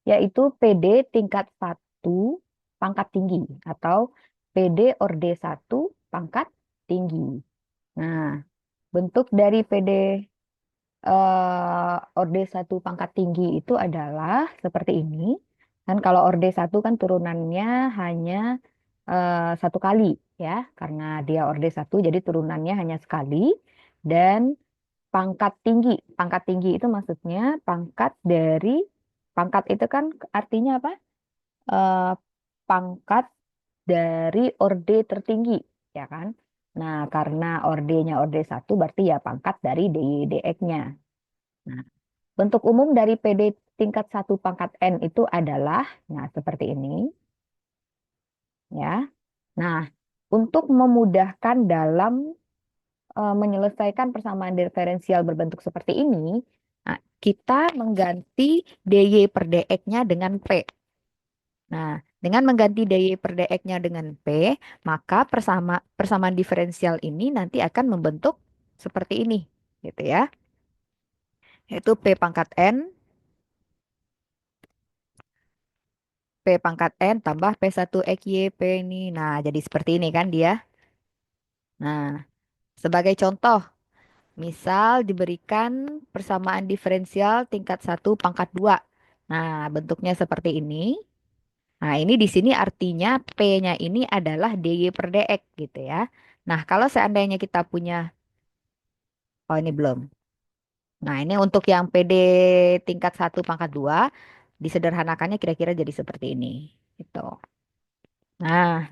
yaitu PD tingkat 1 pangkat tinggi atau PD orde 1 pangkat tinggi. Nah, bentuk dari PD orde 1 pangkat tinggi itu adalah seperti ini. Kan kalau orde 1 kan turunannya hanya satu kali ya, karena dia orde 1 jadi turunannya hanya sekali. Dan pangkat tinggi. Pangkat tinggi itu maksudnya pangkat dari, pangkat itu kan artinya apa? Eh, Pangkat dari orde tertinggi, ya kan? Nah, karena ordenya orde 1 berarti ya pangkat dari DYDX-nya. Nah, bentuk umum dari PD tingkat 1 pangkat N itu adalah, nah seperti ini, ya. Nah, untuk memudahkan dalam menyelesaikan persamaan diferensial berbentuk seperti ini, nah, kita mengganti DY per DX-nya dengan P. Nah, dengan mengganti DY per DX-nya dengan P, maka persamaan diferensial ini nanti akan membentuk seperti ini, gitu ya. Yaitu P pangkat N, P pangkat N tambah P1 XY P ini. Nah, jadi seperti ini kan dia. Nah, sebagai contoh, misal diberikan persamaan diferensial tingkat 1 pangkat 2. Nah, bentuknya seperti ini. Nah, ini di sini artinya P-nya ini adalah DY per DX gitu ya. Nah, kalau seandainya kita punya, oh ini belum. Nah, ini untuk yang PD tingkat 1 pangkat 2, disederhanakannya kira-kira jadi seperti ini. Gitu. Nah,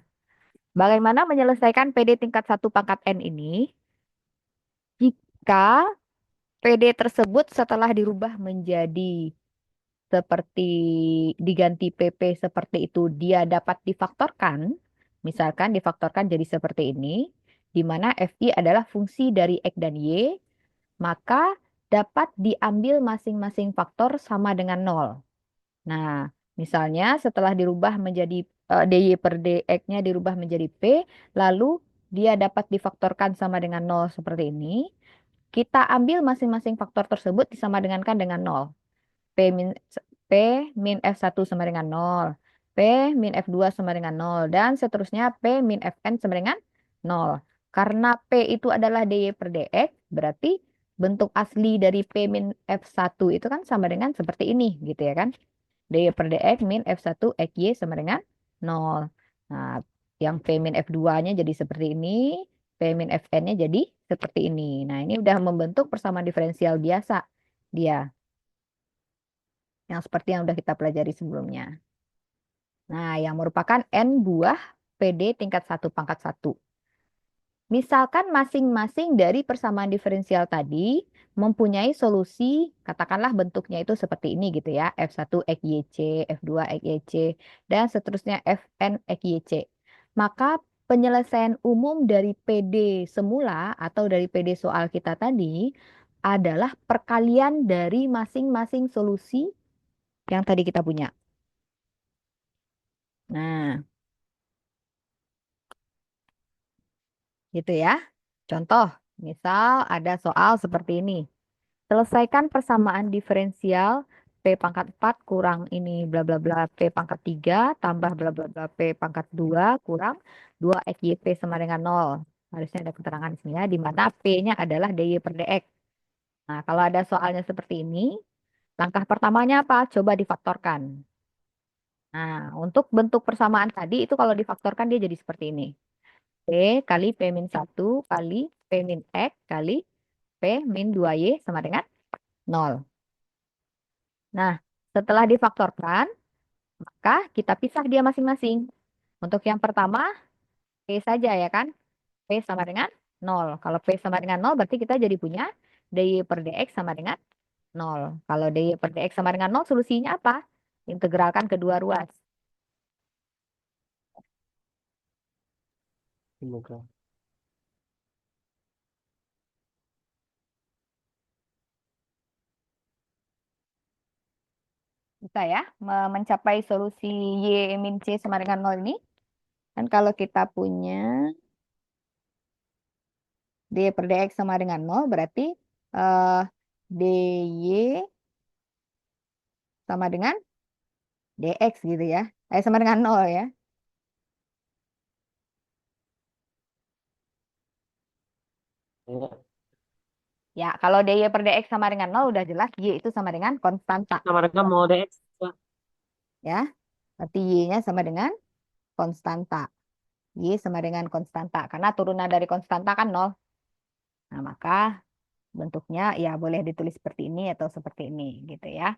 bagaimana menyelesaikan PD tingkat 1 pangkat N ini? Jika PD tersebut setelah dirubah menjadi seperti diganti PP seperti itu, dia dapat difaktorkan. Misalkan difaktorkan jadi seperti ini, di mana FI adalah fungsi dari X dan Y, maka dapat diambil masing-masing faktor sama dengan nol. Nah, misalnya setelah dirubah menjadi DY per DX-nya dirubah menjadi P, lalu dia dapat difaktorkan sama dengan nol seperti ini. Kita ambil masing-masing faktor tersebut disamadengankan dengan nol. P min, P min F1 sama dengan nol, P min F2 sama dengan nol, dan seterusnya P min Fn sama dengan nol. Karena P itu adalah DY per DX, berarti bentuk asli dari P min F1 itu kan sama dengan seperti ini, gitu ya kan? DY per DX min F1 XY sama dengan nol. Nah, yang P min F2-nya jadi seperti ini, P min Fn-nya jadi seperti ini. Nah, ini udah membentuk persamaan diferensial biasa dia, yang seperti yang udah kita pelajari sebelumnya. Nah, yang merupakan N buah PD tingkat 1 pangkat 1. Misalkan masing-masing dari persamaan diferensial tadi mempunyai solusi, katakanlah bentuknya itu seperti ini gitu ya, F1 XYC, F2 XYC, dan seterusnya Fn XYC. Maka penyelesaian umum dari PD semula atau dari PD soal kita tadi adalah perkalian dari masing-masing solusi yang tadi kita punya. Nah, gitu ya. Contoh, misal ada soal seperti ini. Selesaikan persamaan diferensial P pangkat 4 kurang ini bla bla bla P pangkat 3 tambah bla bla bla P pangkat 2 kurang 2 XYP sama dengan nol. Harusnya ada keterangan di sini ya, di mana P-nya adalah DY per DX. Nah, kalau ada soalnya seperti ini, langkah pertamanya apa? Coba difaktorkan. Nah, untuk bentuk persamaan tadi itu kalau difaktorkan dia jadi seperti ini. P kali P min 1 kali P min X kali P min 2Y sama dengan nol. Nah, setelah difaktorkan, maka kita pisah dia masing-masing. Untuk yang pertama, P saja ya kan? P sama dengan nol. Kalau P sama dengan nol, berarti kita jadi punya DY per DX sama dengan nol. Kalau DY per DX sama dengan nol, solusinya apa? Integralkan kedua ruas. Semoga. Bisa ya, mencapai solusi Y min C sama dengan nol ini. Kan kalau kita punya DY per DX sama dengan nol, berarti eh, DY sama dengan dx gitu ya. Sama dengan 0 ya. Ya. Ya, kalau dy per dx sama dengan 0 udah jelas y itu sama dengan konstanta Sama dengan mau dx. ya. Berarti y-nya sama dengan konstanta. Y sama dengan konstanta karena turunan dari konstanta kan 0. Nah, maka bentuknya ya boleh ditulis seperti ini atau seperti ini gitu ya.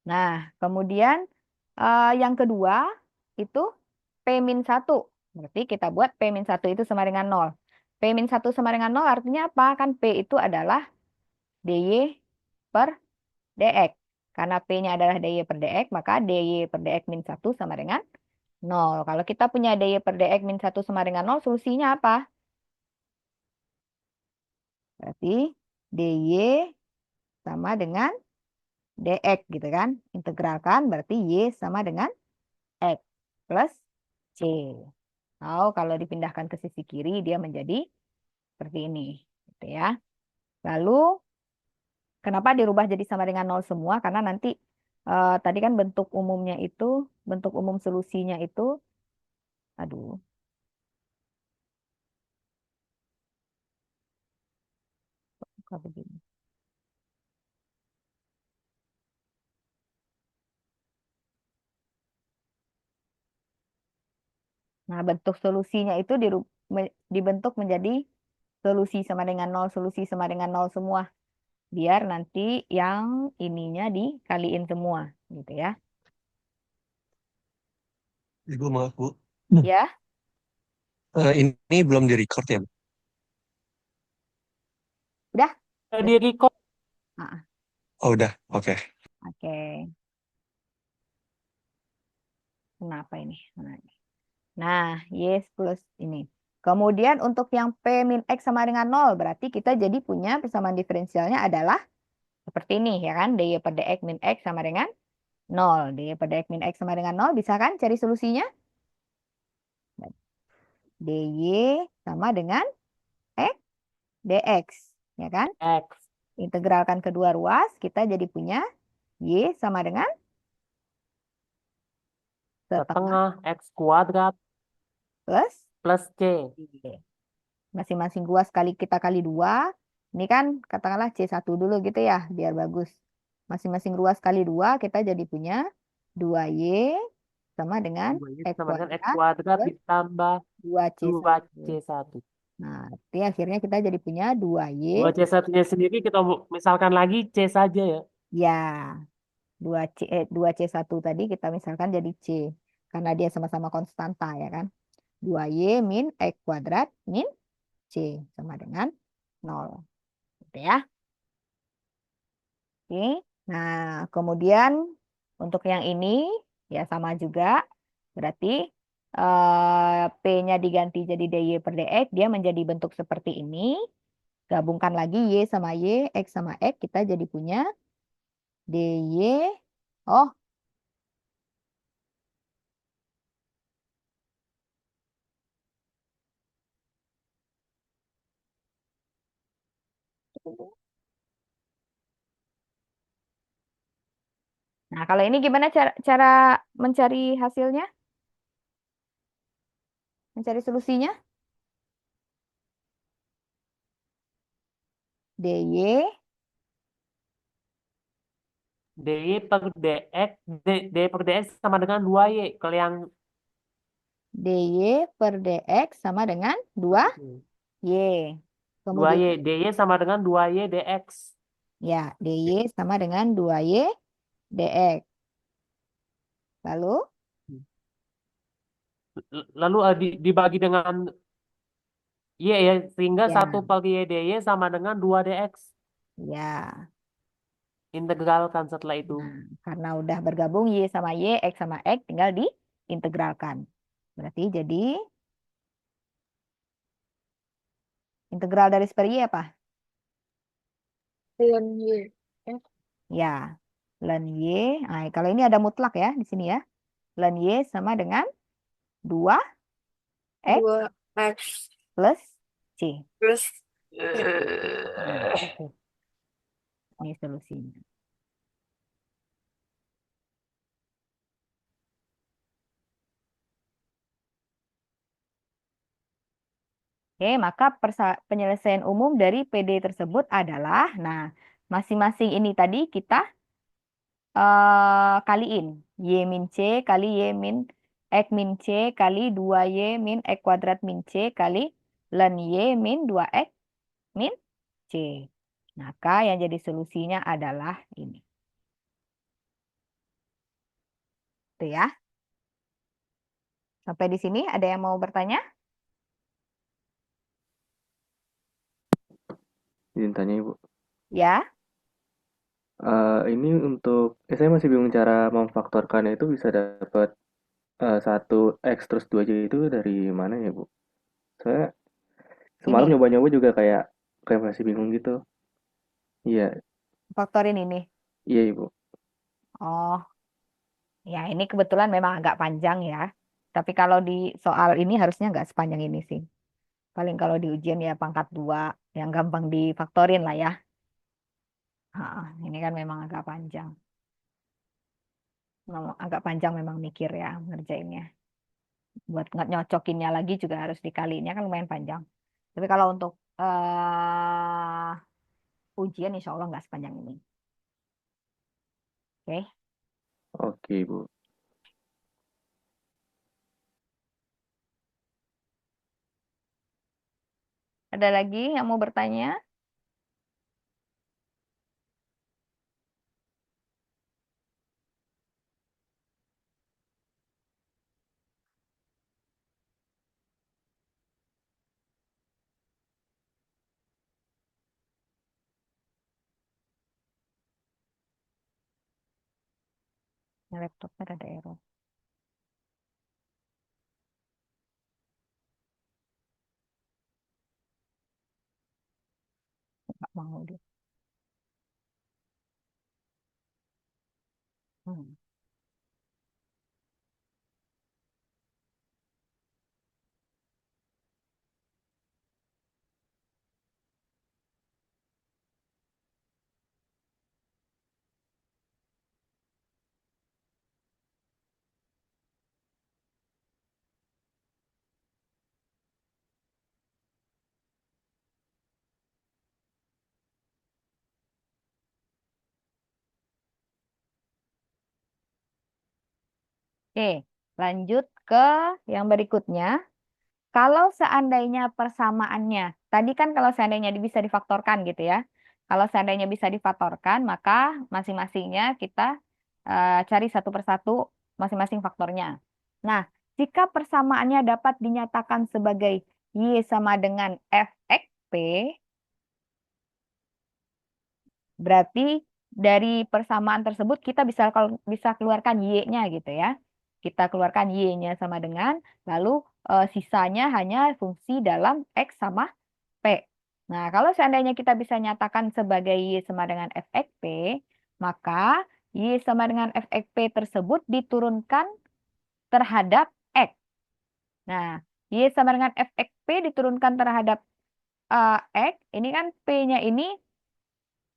Nah, kemudian yang kedua itu P-1. Berarti kita buat P-1 itu sama dengan 0. P-1 sama dengan 0 artinya apa? Kan P itu adalah dy per dx. Karena P-nya adalah dy per dx, maka dy per dx min 1 sama dengan 0. Kalau kita punya dy per dx min 1 sama dengan 0, solusinya apa? Berarti dy sama dengan dx gitu kan. Integralkan berarti y sama dengan x plus c. Kalau dipindahkan ke sisi kiri dia menjadi seperti ini, gitu ya. Lalu kenapa dirubah jadi sama dengan 0 semua? Karena nanti tadi kan bentuk umumnya itu, bentuk umum solusinya itu, aduh, kok begini. Nah, bentuk solusinya itu dibentuk menjadi solusi sama dengan 0, solusi sama dengan 0 semua. Biar nanti yang ininya dikaliin semua, gitu ya. Ibu maaf Bu. Ya, Ini belum di record ya Bu? udah. Di record. Ah, Oh udah, oke. oke. Kenapa ini? Nah, yes plus ini. Kemudian untuk yang P min X sama dengan 0, berarti kita jadi punya persamaan diferensialnya adalah seperti ini, ya kan? Dy per dx min X sama dengan 0. Dy per dx min X sama dengan 0, bisa kan cari solusinya? Dy sama dengan X dx, ya kan? X Integralkan kedua ruas, kita jadi punya Y sama dengan setengah setengah X kuadrat plus plus C. Y. Masing-masing ruas kali kita kali 2. Ini kan katakanlah C1 dulu gitu ya, biar bagus. Masing-masing ruas kali 2 kita jadi punya 2Y sama dengan 2Y X sama dengan X kuadrat kuadrat plus ditambah 2C1. 2C1. Nah, berarti akhirnya kita jadi punya 2Y, 2C1-nya sendiri kita misalkan lagi C saja ya. ya 2C1 tadi kita misalkan jadi C. Karena dia sama-sama konstanta ya kan. 2Y min X kuadrat min C sama dengan 0. Gitu ya. Oke. Nah, kemudian untuk yang ini ya sama juga. Berarti P-nya diganti jadi dy per dx, dia menjadi bentuk seperti ini. Gabungkan lagi y sama y, x sama x, kita jadi punya dy. Oh, nah kalau ini gimana cara mencari hasilnya? Mencari solusinya? dy, dy per dx, dy per dx sama dengan 2Y. Kalau yang dy per dx sama dengan 2y. Kemudian 2Y, dy sama dengan 2Y dx. ya, dy sama dengan 2y dx. Lalu, Lalu dibagi dengan Y ya, sehingga ya, 1 per Y dy sama dengan 2 dx. ya. Integralkan setelah itu. Nah, karena udah bergabung Y sama Y, X sama X, tinggal diintegralkan. Berarti jadi integral dari super Y apa? Ln Y. Ya, ln Y. Nah, kalau ini ada mutlak ya di sini ya. Ln Y sama dengan 2X 2X plus C. plus Nah, ini solusinya. Oke, maka penyelesaian umum dari PD tersebut adalah, nah, masing-masing ini tadi kita kaliin. Y min C kali Y min X min C kali 2Y min X kuadrat min C kali ln Y min 2X min C. Maka yang jadi solusinya adalah ini. Tuh ya. Sampai di sini ada yang mau bertanya? Izin tanya Ibu. Ya, Ini untuk, saya masih bingung cara memfaktorkannya itu bisa dapat 1 X terus 2 J itu dari mana ya Bu? Saya semalam ini nyoba-nyoba juga kayak kayak masih bingung gitu. Iya, faktorin ini. iya Ibu. Oh, ya ini kebetulan memang agak panjang ya. Tapi kalau di soal ini harusnya nggak sepanjang ini sih. Paling kalau di ujian ya pangkat 2 yang gampang difaktorin lah ya. Ini kan memang agak panjang. Memang agak panjang memang mikir ya ngerjainnya. Buat nyocokinnya lagi juga harus dikalinya kan lumayan panjang. Tapi kalau untuk ujian insya Allah nggak sepanjang ini. Oke, Oke Ibu. ada lagi yang mau bertanya? Laptopnya ada error. Nggak mau dia. Hmm. Oke, lanjut ke yang berikutnya. Kalau seandainya persamaannya, tadi kan kalau seandainya bisa difaktorkan gitu ya. Kalau seandainya bisa difaktorkan, maka masing-masingnya kita cari satu persatu masing-masing faktornya. Nah, jika persamaannya dapat dinyatakan sebagai Y sama dengan Fx P, berarti dari persamaan tersebut kita bisa keluarkan Y-nya gitu ya. Kita keluarkan Y-nya sama dengan, lalu sisanya hanya fungsi dalam X sama P. Nah, kalau seandainya kita bisa nyatakan sebagai Y sama dengan Fx P, maka Y sama dengan Fx P tersebut diturunkan terhadap X. Nah, Y sama dengan Fx P diturunkan terhadap X, ini kan P-nya ini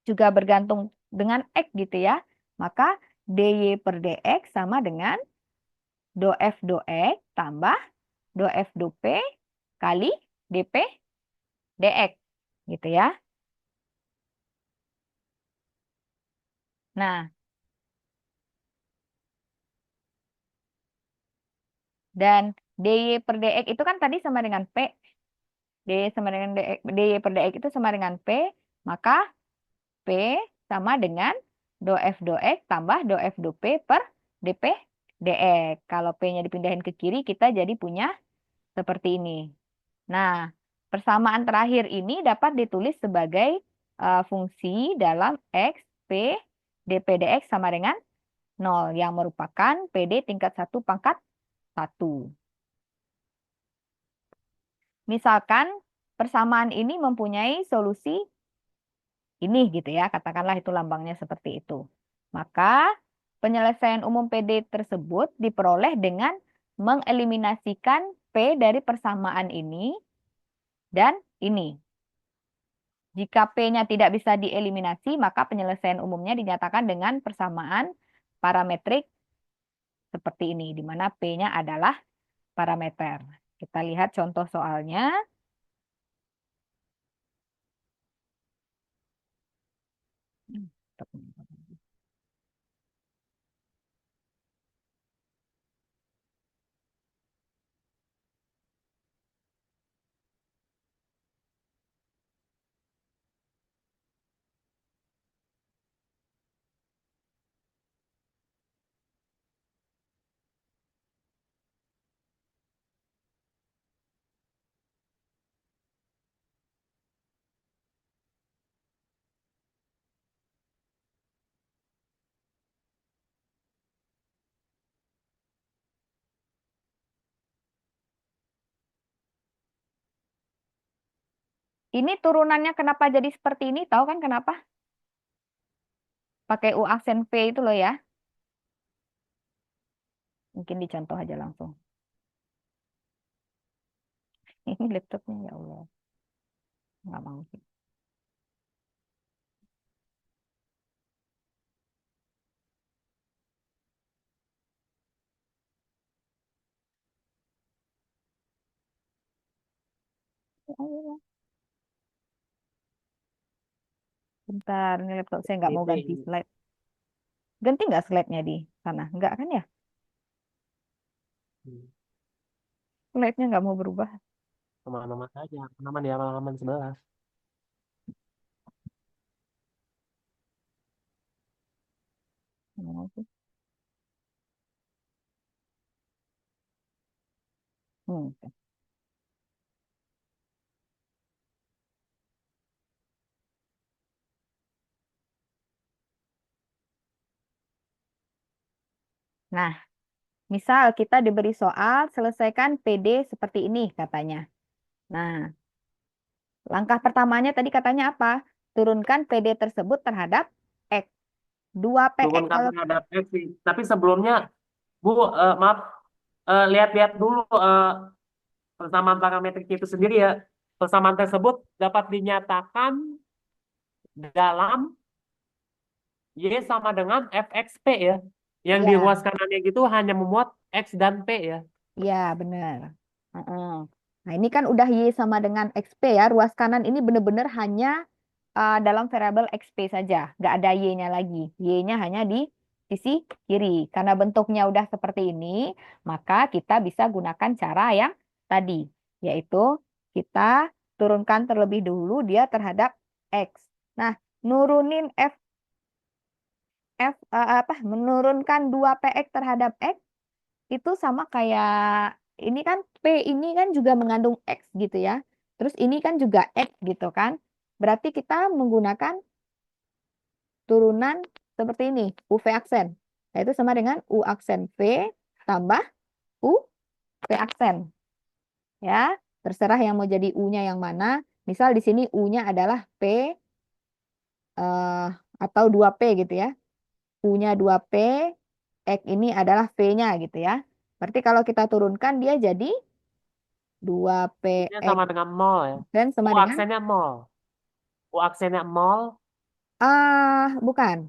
juga bergantung dengan X gitu ya. Maka dy per dx sama dengan do f do x tambah do f do p kali dp dx gitu ya. Nah, dan dy per dx itu kan tadi sama dengan p. Dy sama dengan dx, dy per dx itu sama dengan p, maka p sama dengan do f do x tambah do f do p per dp dx. Kalau p-nya dipindahin ke kiri, kita jadi punya seperti ini. Nah, persamaan terakhir ini dapat ditulis sebagai fungsi dalam X, P, dp dx sama dengan 0 yang merupakan PD tingkat 1 pangkat 1. Misalkan persamaan ini mempunyai solusi ini gitu ya, katakanlah itu lambangnya seperti itu. Maka penyelesaian umum PD tersebut diperoleh dengan mengeliminasikan P dari persamaan ini dan ini. Jika P-nya tidak bisa dieliminasi, maka penyelesaian umumnya dinyatakan dengan persamaan parametrik seperti ini, di mana P-nya adalah parameter. Kita lihat contoh soalnya. Ini turunannya kenapa jadi seperti ini? Tahu kan kenapa? Pakai U aksen V itu loh ya. Mungkin dicontoh aja langsung. Ini laptopnya ya Allah. Nggak mau sih. Ya Allah. Bentar, ini laptop saya nggak mau PP ganti ini. slide. Ganti nggak slide-nya di sana? Nggak kan ya? Hmm. Slide-nya nggak mau berubah. Aman-aman saja. Aman di halaman 11. Nggak mau sih. Oke. Nah, misal kita diberi soal, selesaikan PD seperti ini katanya. Nah, langkah pertamanya tadi katanya apa? Turunkan PD tersebut terhadap X. 2PX Turunkan kalau terhadap X. Tapi sebelumnya, Bu, maaf, lihat-lihat dulu persamaan parametrik itu sendiri ya. Persamaan tersebut dapat dinyatakan dalam Y sama dengan FXP ya. Yang di ya, ruas kanannya gitu hanya memuat X dan P ya. ya benar. Heeh. Nah, ini kan udah Y sama dengan XP ya. Ruas kanan ini benar-benar hanya dalam variabel XP saja. Nggak ada Y-nya lagi. Y-nya hanya di sisi kiri. Karena bentuknya udah seperti ini, maka kita bisa gunakan cara yang tadi. Yaitu kita turunkan terlebih dulu dia terhadap X. Nah, nurunin menurunkan 2PX terhadap X itu sama kayak ini kan P ini kan juga mengandung X gitu ya. Terus ini kan juga X gitu kan. Berarti kita menggunakan turunan seperti ini, UV aksen. Yaitu sama dengan U aksen V tambah U V aksen. Ya, terserah yang mau jadi U-nya yang mana. Misal di sini U-nya adalah P eh, atau 2P gitu ya. U-nya 2P, X ini adalah V-nya gitu ya. Berarti kalau kita turunkan dia jadi Ini 2PX sama dengan mol ya. dan U sama dengan aksennya mol. U aksennya mol. bukan.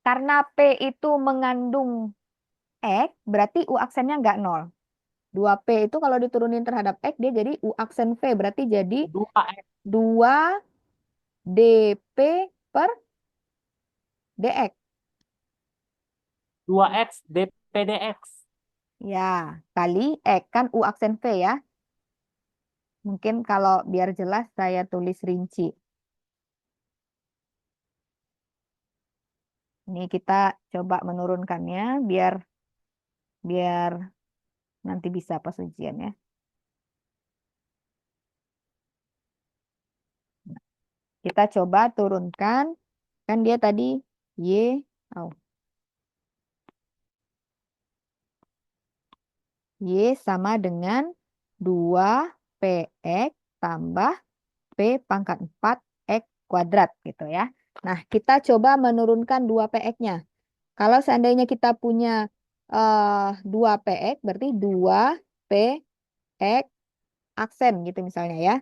Karena P itu mengandung X, berarti U aksennya nggak nol. 2P itu kalau diturunin terhadap X, dia jadi U aksen V, berarti jadi 2X. 2 dP per dx. 2X dpdx. Ya, kali X, kan U aksen V ya. Mungkin kalau biar jelas saya tulis rinci. Ini kita coba menurunkannya biar biar nanti bisa pas ujian ya. Kita coba turunkan. Kan dia tadi Y, oh, Y sama dengan 2PX tambah P pangkat 4 X kuadrat gitu ya. Nah, kita coba menurunkan 2PX-nya. Kalau seandainya kita punya 2PX, berarti 2PX aksen gitu misalnya ya.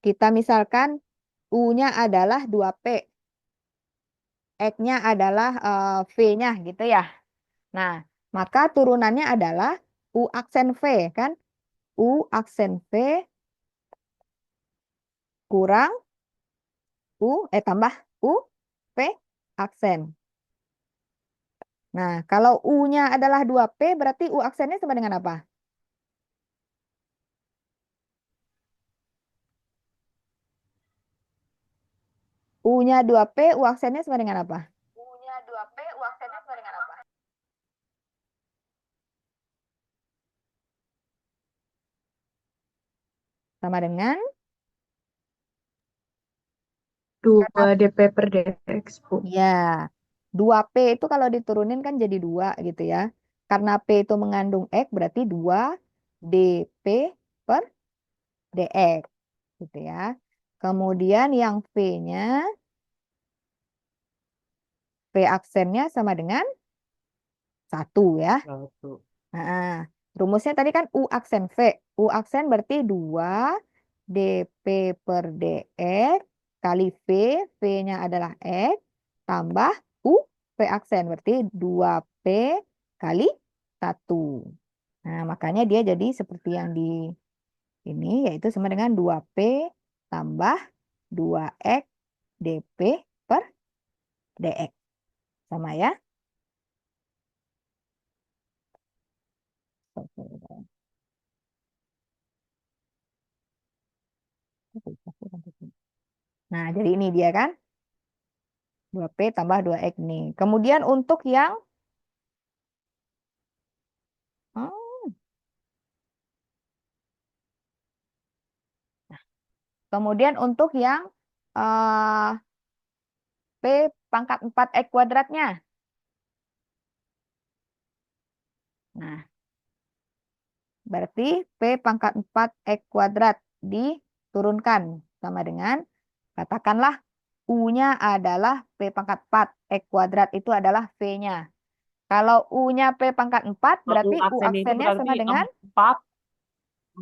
Kita misalkan U-nya adalah 2P, X-nya adalah V-nya gitu ya. Nah, maka turunannya adalah U aksen V kan? U aksen V kurang tambah U V aksen. Nah, kalau U-nya adalah 2P, berarti U aksennya sama dengan apa? U-nya 2P, U aksennya sama dengan apa? U-nya 2P, U aksennya sama dengan apa? Sama dengan, 2 DP per DX, Bu. ya, 2P itu kalau diturunin kan jadi 2 gitu ya. Karena P itu mengandung X, berarti 2 DP per DX gitu ya. Kemudian yang V-nya, V aksennya sama dengan 1 ya. Satu. Nah, rumusnya tadi kan U aksen V. U aksen berarti 2 DP per DX kali V. V-nya adalah X tambah U V aksen. Berarti 2P kali 1. Nah, makanya dia jadi seperti yang di ini, yaitu sama dengan 2P tambah 2X DP per DX. Sama ya? Nah, jadi ini dia kan. 2P tambah 2X nih. Kemudian untuk yang hmm, kemudian untuk yang eh, P pangkat 4 X kuadratnya. Nah, berarti P pangkat 4 X kuadrat diturunkan sama dengan, katakanlah U-nya adalah P pangkat 4 X kuadrat itu adalah V-nya. Kalau U-nya P pangkat 4 U berarti U aksen itu aksennya berarti sama dengan 4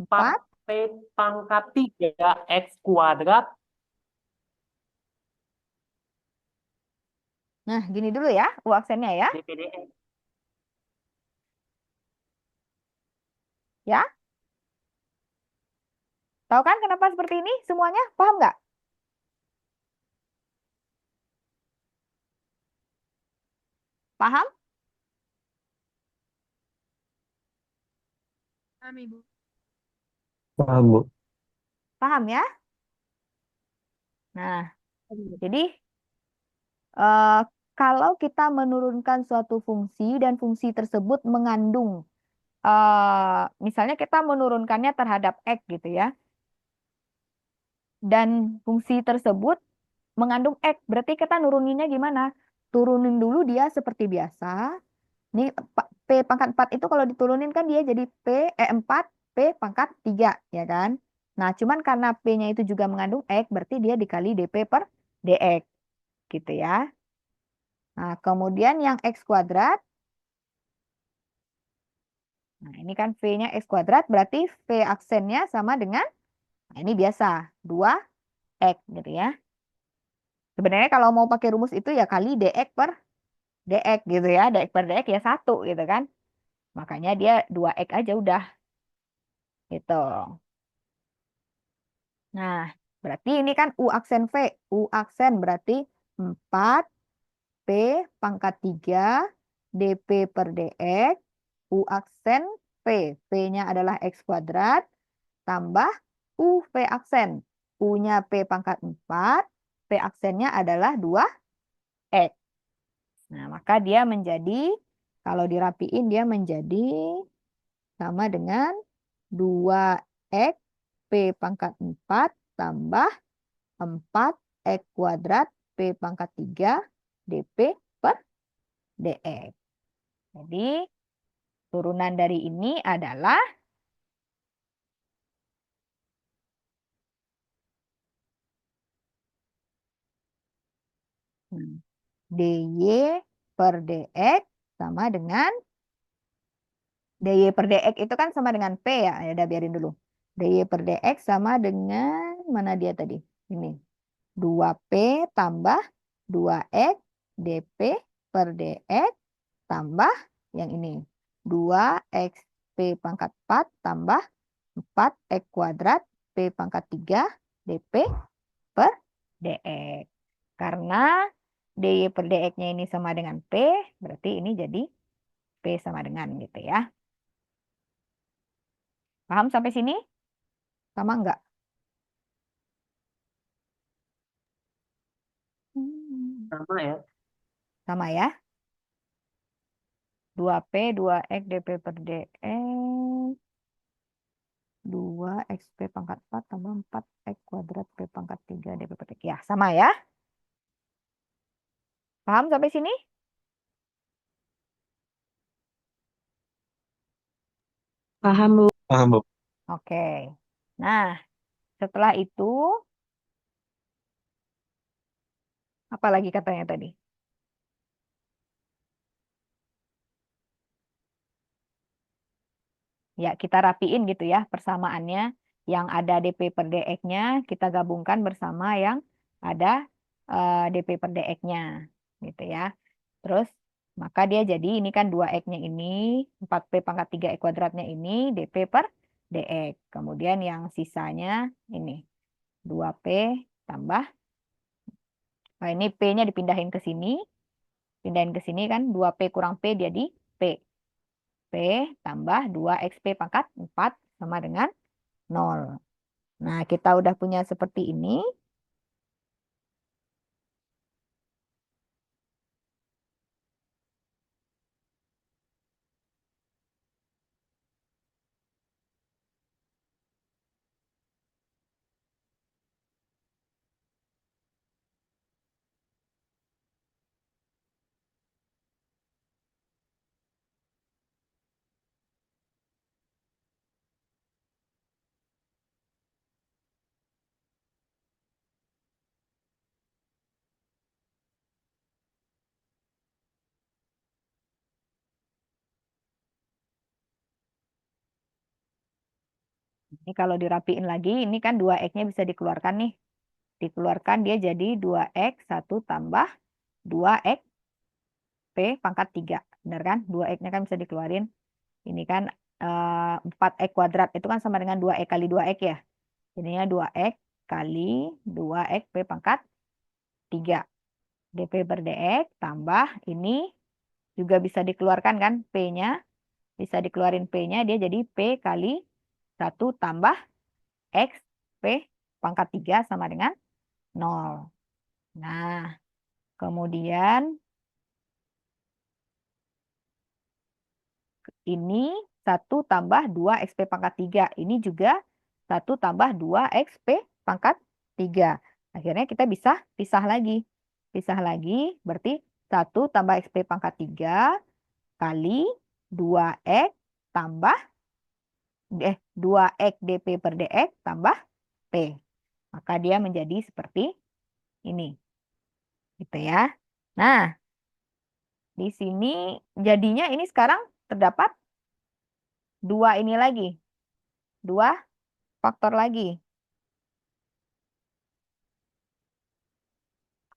4 4. P pangkat 3 X kuadrat Nah, gini dulu ya, U aksennya ya. DPDX. Ya, tahu kan kenapa seperti ini? Semuanya paham nggak? Paham? Kami, Bu. Paham, Bu. Paham ya? Nah, jadi eh, kalau kita menurunkan suatu fungsi dan fungsi tersebut mengandung, misalnya kita menurunkannya terhadap X gitu ya, dan fungsi tersebut mengandung X, berarti kita nuruninnya gimana? Turunin dulu dia seperti biasa. Nih P pangkat 4 itu kalau diturunin kan dia jadi 4 P pangkat 3 ya kan? Nah, cuman karena P-nya itu juga mengandung X, berarti dia dikali DP per DX gitu ya. Nah, kemudian yang X kuadrat. Nah, ini kan V-nya X kuadrat, berarti V aksennya sama dengan, nah ini biasa, 2X gitu ya. Sebenarnya kalau mau pakai rumus itu ya kali DX per DX gitu ya. DX per DX ya 1 gitu kan. Makanya dia 2X aja udah gitu. Nah, berarti ini kan U aksen V. U aksen berarti 4 P pangkat 3 DP per DX. U aksen V. V-nya adalah X kuadrat. Tambah U V aksen. U-nya P pangkat 4. P aksennya adalah 2X. Nah, maka dia menjadi, kalau dirapiin dia menjadi sama dengan 2X P pangkat 4 tambah 4 X kuadrat P pangkat 3 DP per DX. Jadi turunan dari ini adalah DY per DX sama dengan DY per DX itu kan sama dengan P ya. Ya udah biarin dulu. DY per DX sama dengan mana dia tadi? Ini. 2P tambah 2X DP per DX tambah yang ini. 2X P pangkat 4 tambah 4X kuadrat P pangkat 3 DP per DX. Karena dy per dx-nya ini sama dengan P, berarti ini jadi P sama dengan gitu ya. Paham sampai sini? Sama enggak? Sama ya. Sama ya. 2P, 2X, dp per dx. 2xp pangkat 4 tambah 4x kuadrat p pangkat 3 dp per dx. Ya, sama ya. Paham sampai sini? Paham, Bu. Paham, Bu. Oke. Nah, setelah itu, apa lagi katanya tadi? Ya, kita rapiin gitu ya persamaannya. Yang ada dp per dx-nya, kita gabungkan bersama yang ada dp per dx-nya. Gitu ya. Terus, maka dia jadi ini kan 2x-nya ini, 4p pangkat 3x kuadratnya ini, dp per dx. Kemudian yang sisanya ini, 2p tambah, nah ini p-nya dipindahin ke sini, pindahin ke sini kan, 2p kurang p jadi p. P tambah 2xp pangkat 4 sama dengan 0. Nah, kita udah punya seperti ini. Ini kalau dirapiin lagi, ini kan 2x-nya bisa dikeluarkan nih. Dikeluarkan dia jadi 2x 1 tambah 2x p pangkat 3. Benar kan? 2x-nya kan bisa dikeluarin. Ini kan 4x kuadrat. Itu kan sama dengan 2x kali 2x ya. Jadinya 2x kali 2x p pangkat 3. dp per dx tambah ini juga bisa dikeluarkan kan p-nya. Bisa dikeluarin p-nya dia jadi p kali 1 tambah x p pangkat 3 sama dengan 0. Nah, kemudian ini 1 tambah 2 XP pangkat 3. Ini juga 1 tambah 2 XP pangkat 3. Akhirnya kita bisa pisah lagi. Pisah lagi berarti 1 tambah XP pangkat 3 kali 2X tambah 2X dP per dx tambah P. Maka dia menjadi seperti ini. Gitu ya. Nah, di sini jadinya ini sekarang terdapat dua ini lagi. Dua faktor lagi.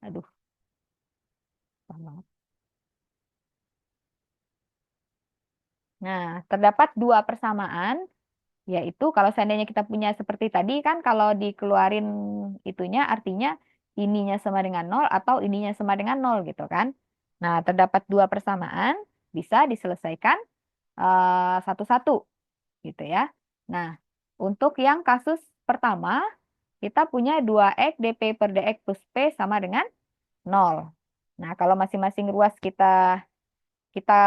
Aduh, susah banget. Nah, terdapat dua persamaan, yaitu kalau seandainya kita punya seperti tadi kan kalau dikeluarin itunya artinya ininya sama dengan nol atau ininya sama dengan nol gitu kan. Nah, terdapat dua persamaan, bisa diselesaikan satu-satu gitu ya. Nah, untuk yang kasus pertama, kita punya 2x dp per dx plus p sama dengan 0. Nah, kalau masing-masing ruas kita kita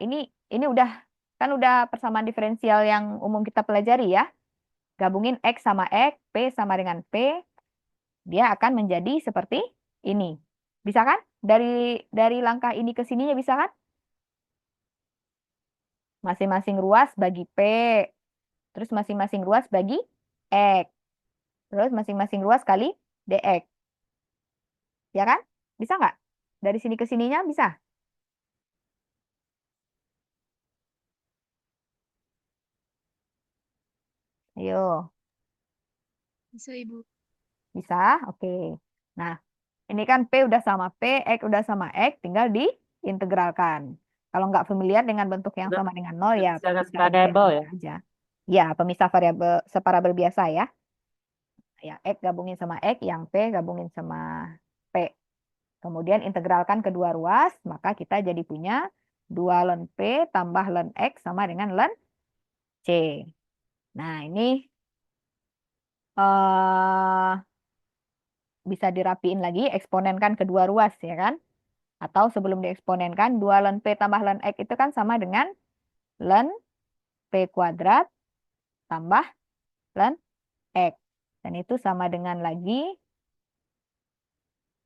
ini udah kan udah persamaan diferensial yang umum kita pelajari ya. Gabungin x sama x, p sama dengan p, dia akan menjadi seperti ini. Bisa kan? Dari langkah ini ke sininya bisa kan? Masing-masing ruas bagi p, terus masing-masing ruas bagi x, terus masing-masing ruas kali dx. Ya kan? Bisa nggak? Dari sini ke sininya bisa? Ayo. Bisa, Ibu. Bisa? Oke. Nah, ini kan P udah sama P, X udah sama X, tinggal diintegralkan. Kalau nggak familiar dengan bentuk yang Udah sama dengan nol, ya secara tinggal variabel ya. integrasi aja. Ya, pemisah variabel separabel biasa ya. Ya, X gabungin sama X, yang P gabungin sama P. Kemudian integralkan kedua ruas, maka kita jadi punya 2 ln P tambah ln X sama dengan ln C. Nah, ini eh bisa dirapiin lagi, eksponenkan kedua ruas ya kan? Atau sebelum dieksponenkan, 2 ln P tambah ln X itu kan sama dengan ln P kuadrat tambah ln X. Dan itu sama dengan lagi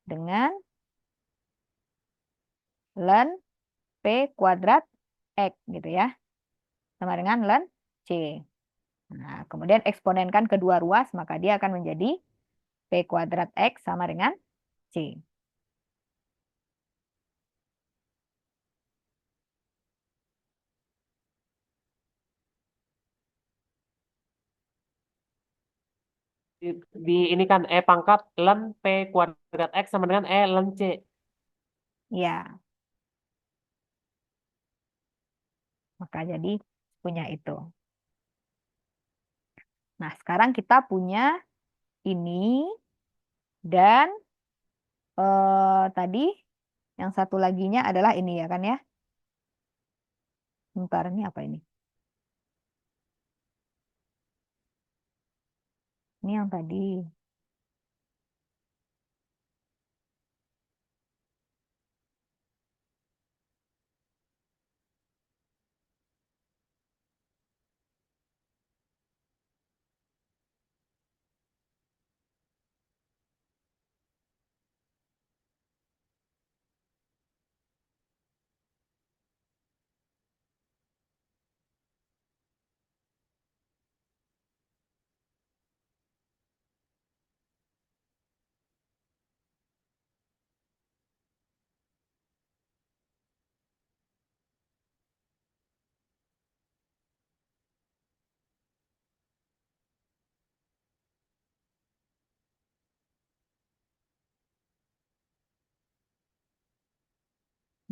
dengan ln P kuadrat X gitu ya. Sama dengan ln C. Nah, kemudian eksponenkan kedua ruas, maka dia akan menjadi P kuadrat X sama dengan C. Di ini kan E pangkat ln P kuadrat X sama dengan E ln C. Ya, maka jadi punya itu. Nah, sekarang kita punya ini dan tadi yang satu laginya adalah ini ya kan ya. Bentar, ini apa ini? Ini yang tadi.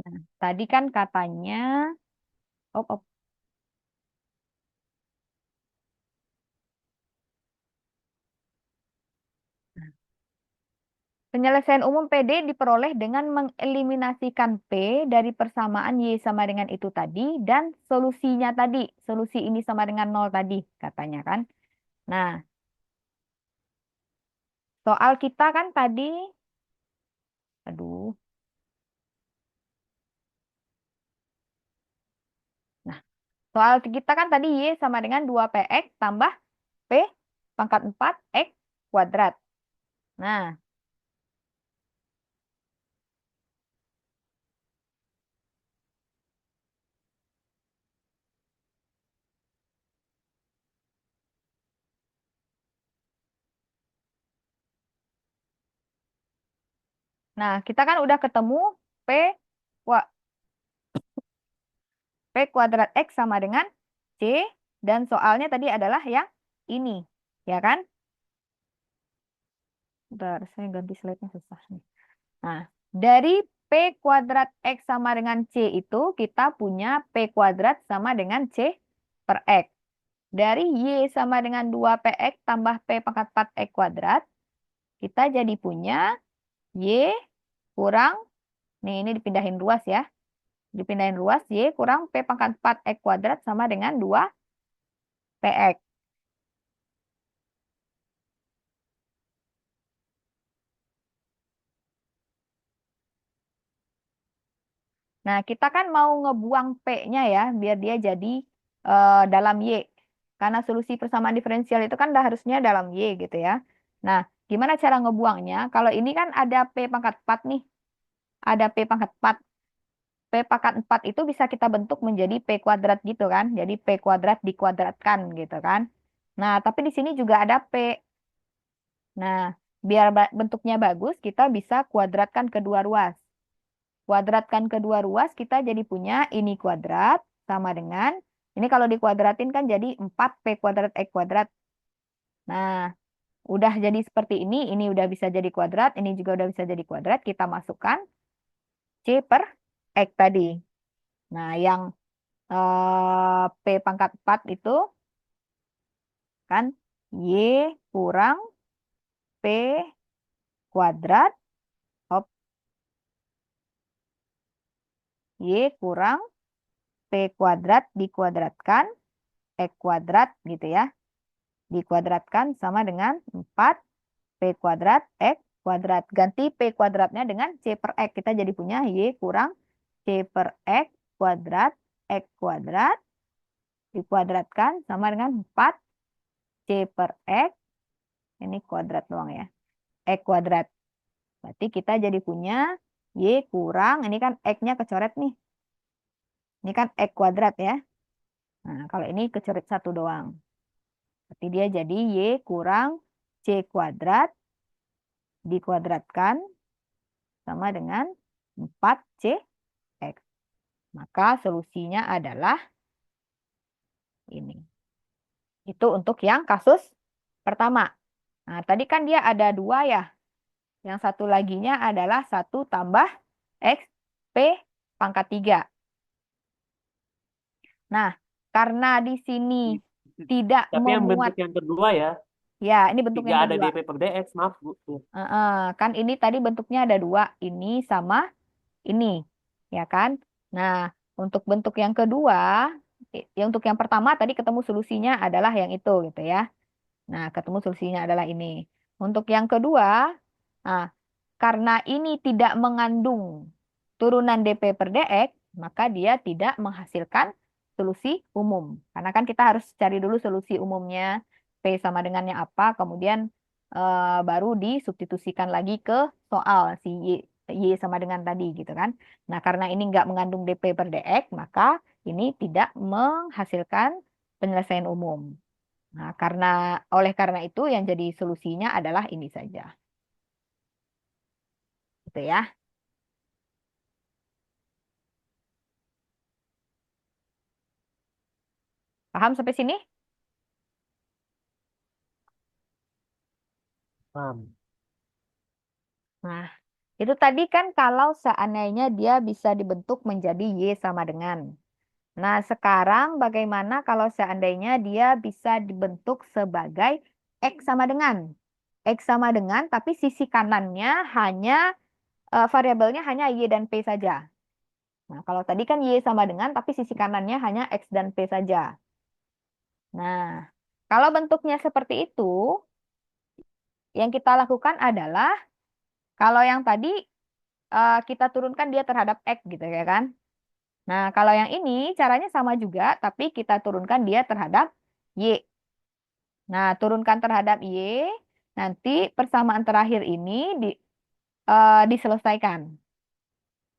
Nah, tadi kan katanya, op, op. Penyelesaian umum PD diperoleh dengan mengeliminasikan P dari persamaan Y sama dengan itu tadi dan solusinya tadi. Solusi ini sama dengan 0 tadi katanya kan. Nah, soal kita kan tadi, aduh. Nah, soal kita kan tadi Y sama dengan 2PX tambah P pangkat 4 X kuadrat. Nah, kita kan udah ketemu P wa- P kuadrat X sama dengan C dan soalnya tadi adalah yang ini, ya kan? Bentar, saya ganti slide-nya susah nih. Nah, dari P kuadrat X sama dengan C itu kita punya P kuadrat sama dengan C per X. Dari Y sama dengan 2PX tambah P pangkat 4 X kuadrat, kita jadi punya Y kurang, nih ini dipindahin ruas ya. Dipindahin ruas, Y kurang P pangkat 4 X kuadrat sama dengan 2PX. Nah, kita kan mau ngebuang P-nya ya, biar dia jadi dalam Y. Karena solusi persamaan diferensial itu kan harusnya dalam Y gitu ya. Nah, gimana cara ngebuangnya? Kalau ini kan ada P pangkat 4 nih. Ada P pangkat 4. P pangkat 4 itu bisa kita bentuk menjadi P kuadrat gitu kan. Jadi P kuadrat dikuadratkan gitu kan. Nah, tapi di sini juga ada P. Nah, biar bentuknya bagus, kita bisa kuadratkan kedua ruas. Kuadratkan kedua ruas, kita jadi punya ini kuadrat sama dengan, ini kalau dikuadratin kan jadi 4P kuadrat X kuadrat. Nah, udah jadi seperti ini udah bisa jadi kuadrat, ini juga udah bisa jadi kuadrat, kita masukkan C per X tadi. Nah, yang P pangkat 4 itu kan Y kurang P kuadrat, hop, Y kurang P kuadrat dikuadratkan X kuadrat gitu ya. Dikuadratkan sama dengan 4 P kuadrat X kuadrat. Ganti P kuadratnya dengan C per X. Kita jadi punya Y kurang C per X kuadrat X kuadrat dikuadratkan sama dengan 4 C per X. Ini kuadrat doang ya. X kuadrat. Berarti kita jadi punya Y kurang, ini kan X-nya kecoret nih. Ini kan X kuadrat ya. Nah, kalau ini kecoret satu doang. Berarti dia jadi Y kurang C kuadrat dikuadratkan sama dengan 4CX. Maka solusinya adalah ini. Itu untuk yang kasus pertama. Nah, tadi kan dia ada dua ya. Yang satu laginya adalah 1 tambah X P pangkat 3. Nah, karena di sini tidak Tapi yang memuat, bentuk yang kedua ya, ya ini bentuk 3 yang ada kedua. DP per DX, maaf Bu. Kan ini tadi bentuknya ada dua, ini sama ini, ya kan? Nah, untuk bentuk yang kedua, ya untuk yang pertama tadi ketemu solusinya adalah yang itu gitu ya. Nah, ketemu solusinya adalah ini. Untuk yang kedua, nah, karena ini tidak mengandung turunan DP per DX, maka dia tidak menghasilkan solusi umum. Karena kan kita harus cari dulu solusi umumnya, P sama dengannya apa, kemudian baru disubstitusikan lagi ke soal si Y sama dengan tadi gitu kan. Nah, karena ini nggak mengandung DP per DX, maka ini tidak menghasilkan penyelesaian umum. Nah, oleh karena itu yang jadi solusinya adalah ini saja. Gitu ya. Paham sampai sini? Paham. Nah, itu tadi kan kalau seandainya dia bisa dibentuk menjadi Y sama dengan. Nah, sekarang bagaimana kalau seandainya dia bisa dibentuk sebagai X sama dengan? X sama dengan, tapi sisi kanannya hanya, variabelnya hanya Y dan P saja. Nah, kalau tadi kan Y sama dengan, tapi sisi kanannya hanya X dan P saja. Nah, kalau bentuknya seperti itu, yang kita lakukan adalah kalau yang tadi kita turunkan dia terhadap X gitu ya kan. Nah, kalau yang ini caranya sama juga, tapi kita turunkan dia terhadap Y. Nah, turunkan terhadap Y, nanti persamaan terakhir ini diselesaikan.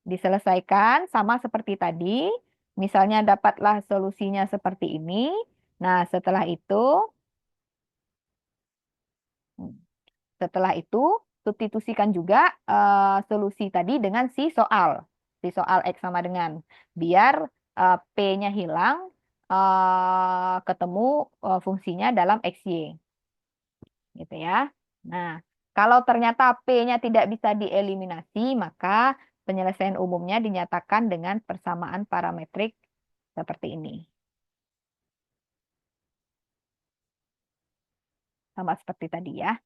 Diselesaikan sama seperti tadi. Misalnya dapatlah solusinya seperti ini. Nah, hmm, setelah itu substitusikan juga solusi tadi dengan si soal X sama dengan biar P-nya hilang, ketemu fungsinya dalam XY gitu ya. Nah, kalau ternyata P-nya tidak bisa dieliminasi, maka penyelesaian umumnya dinyatakan dengan persamaan parametrik seperti ini. Sama seperti tadi ya.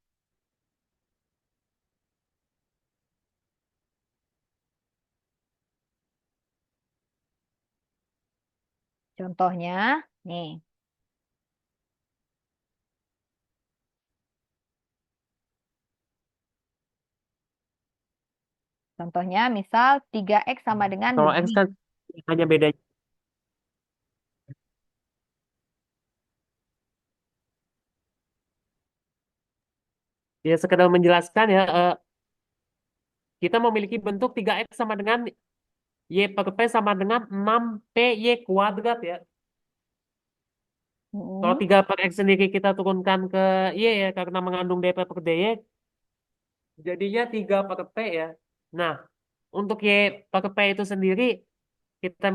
Contohnya, nih. Contohnya misal 3X sama dengan Kalau X begini. kan hanya beda. Ya sekedar menjelaskan ya, kita memiliki bentuk 3X sama dengan Y per P sama dengan 6PY kuadrat ya. Kalau Hmm. 3 per X sendiri kita turunkan ke Y ya, karena mengandung DP per DY, jadinya 3 per P ya. Nah, untuk Y per P itu sendiri, kita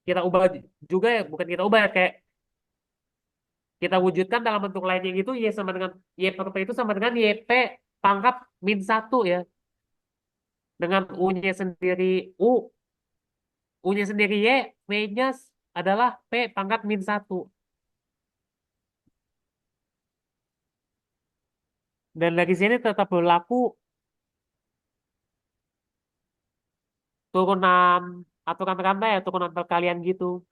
kita ubah juga ya, bukan kita ubah ya, kayak kita wujudkan dalam bentuk lain yang itu Y sama dengan Y per P itu sama dengan YP pangkat -1 ya. Dengan U-nya sendiri U-nya sendiri Y, V-nya adalah P pangkat -1. Dan dari sini tetap berlaku turunan aturan rantai atau aturan perkalian gitu.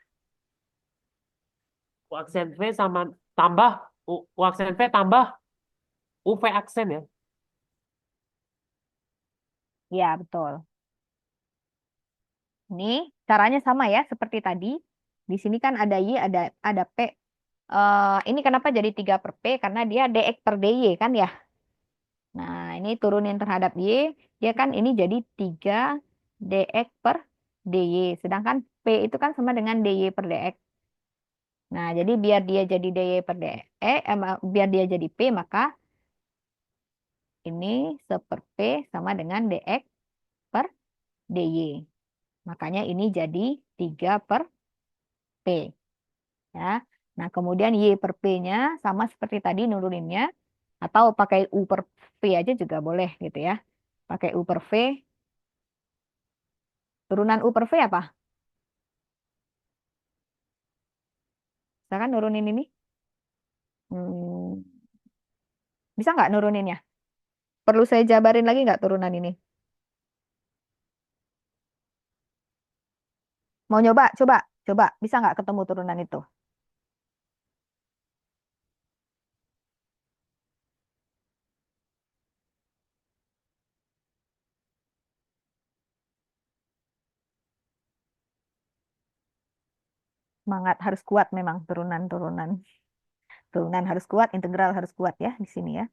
U aksen V sama tambah U aksen V tambah UV aksen ya. Ya, betul. Ini caranya sama ya, seperti tadi. Di sini kan ada Y, ada P. Ini kenapa jadi 3 per P? Karena dia dx per dy kan ya. Nah, ini turunin terhadap Y. Dia kan ini jadi 3 dx per dy. Sedangkan P itu kan sama dengan dy per dx. Nah, jadi biar dia jadi dy per dx, biar dia jadi P, maka ini 1 per P sama dengan dx per dy. Makanya ini jadi 3 per P. Ya. Nah, kemudian Y per P-nya sama seperti tadi nuruninnya. Atau pakai U per V aja juga boleh gitu ya. Pakai U per V. Turunan U per V apa? Misalkan nurunin ini. Hmm, bisa nggak nuruninnya? Perlu saya jabarin lagi nggak turunan ini? Mau nyoba? Coba. Coba. Bisa nggak ketemu turunan itu? Semangat harus kuat memang turunan-turunan. Turunan harus kuat, integral harus kuat ya di sini ya.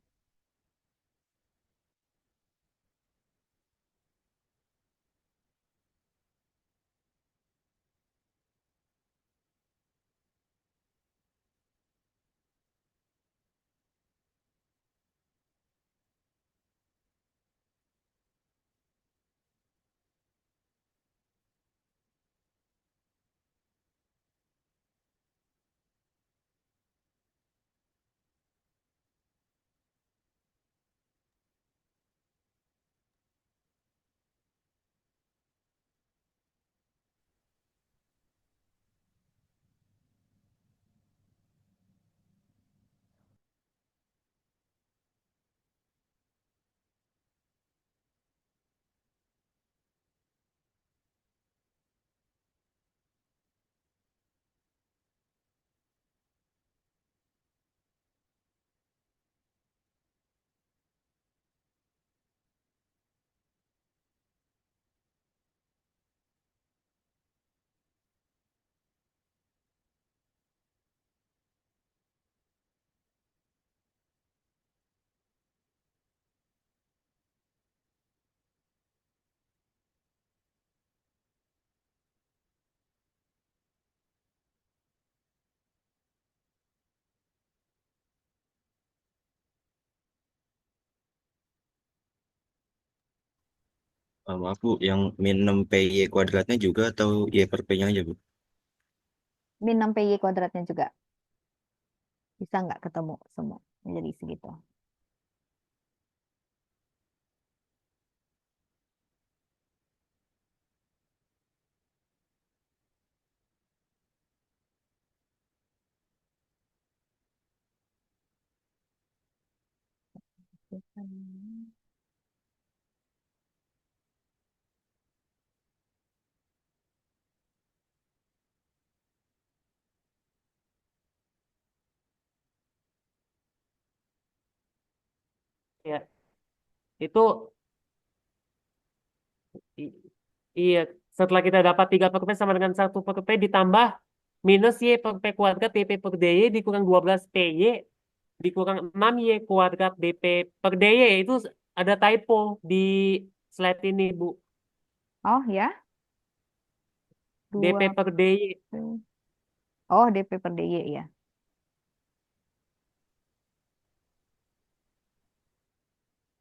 Maaf Bu, yang min 6 PY kuadratnya juga atau Y per P-nya aja Bu? Min 6 PY kuadratnya juga. Bisa nggak ketemu semua? Jadi segitu. Ya, itu i- iya. Setelah kita dapat 3 per P sama dengan 1 per P ditambah minus Y per P kuadrat dP per DY dikurang 12 PY dikurang 6 Y kuadrat dP per DY. Itu ada typo di slide ini, Bu. Oh ya, DP 2. per DY. Oh, DP per DY ya.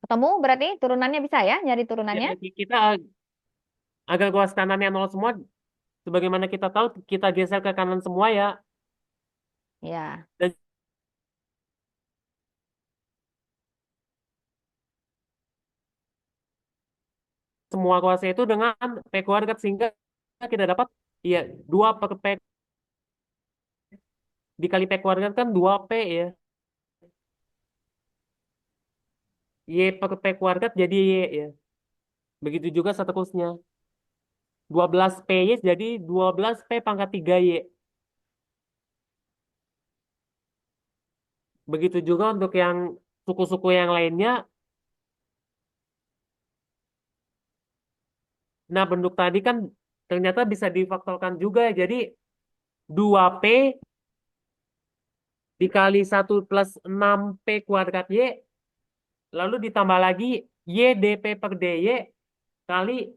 Ketemu berarti turunannya bisa ya, nyari Ya, turunannya? kita agar garis kanannya nol semua, sebagaimana kita tahu, kita geser ke kanan semua ya. Ya. Dan semua kuasa itu dengan P kuadrat sehingga kita dapat ya 2 per P dikali P kuadrat kan 2P ya. Y per P kuadrat jadi Y ya. Begitu juga seterusnya. 12PY jadi 12P pangkat 3Y. Begitu juga untuk yang suku-suku yang lainnya. Nah, bentuk tadi kan ternyata bisa difaktorkan juga. Jadi 2P dikali 1 plus 6P kuadrat Y, lalu ditambah lagi Y dP per DY kali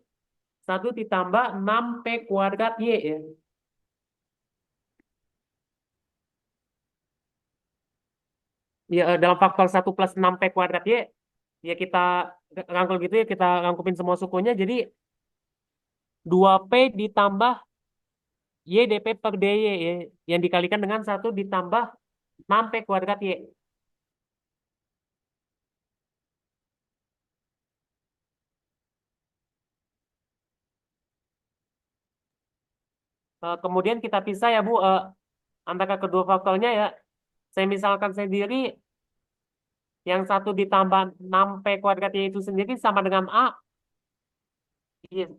1 ditambah 6P kuadrat Y ya. Ya, dalam faktor 1 plus 6P kuadrat Y, ya kita rangkul gitu ya, kita rangkupin semua sukunya. Jadi 2P ditambah Y dP per DY ya, yang dikalikan dengan 1 ditambah 6P kuadrat Y. Kemudian kita pisah ya Bu, antara kedua faktornya ya. Saya misalkan sendiri yang 1 ditambah 6P kuadrat Y itu sendiri sama dengan A. Iya,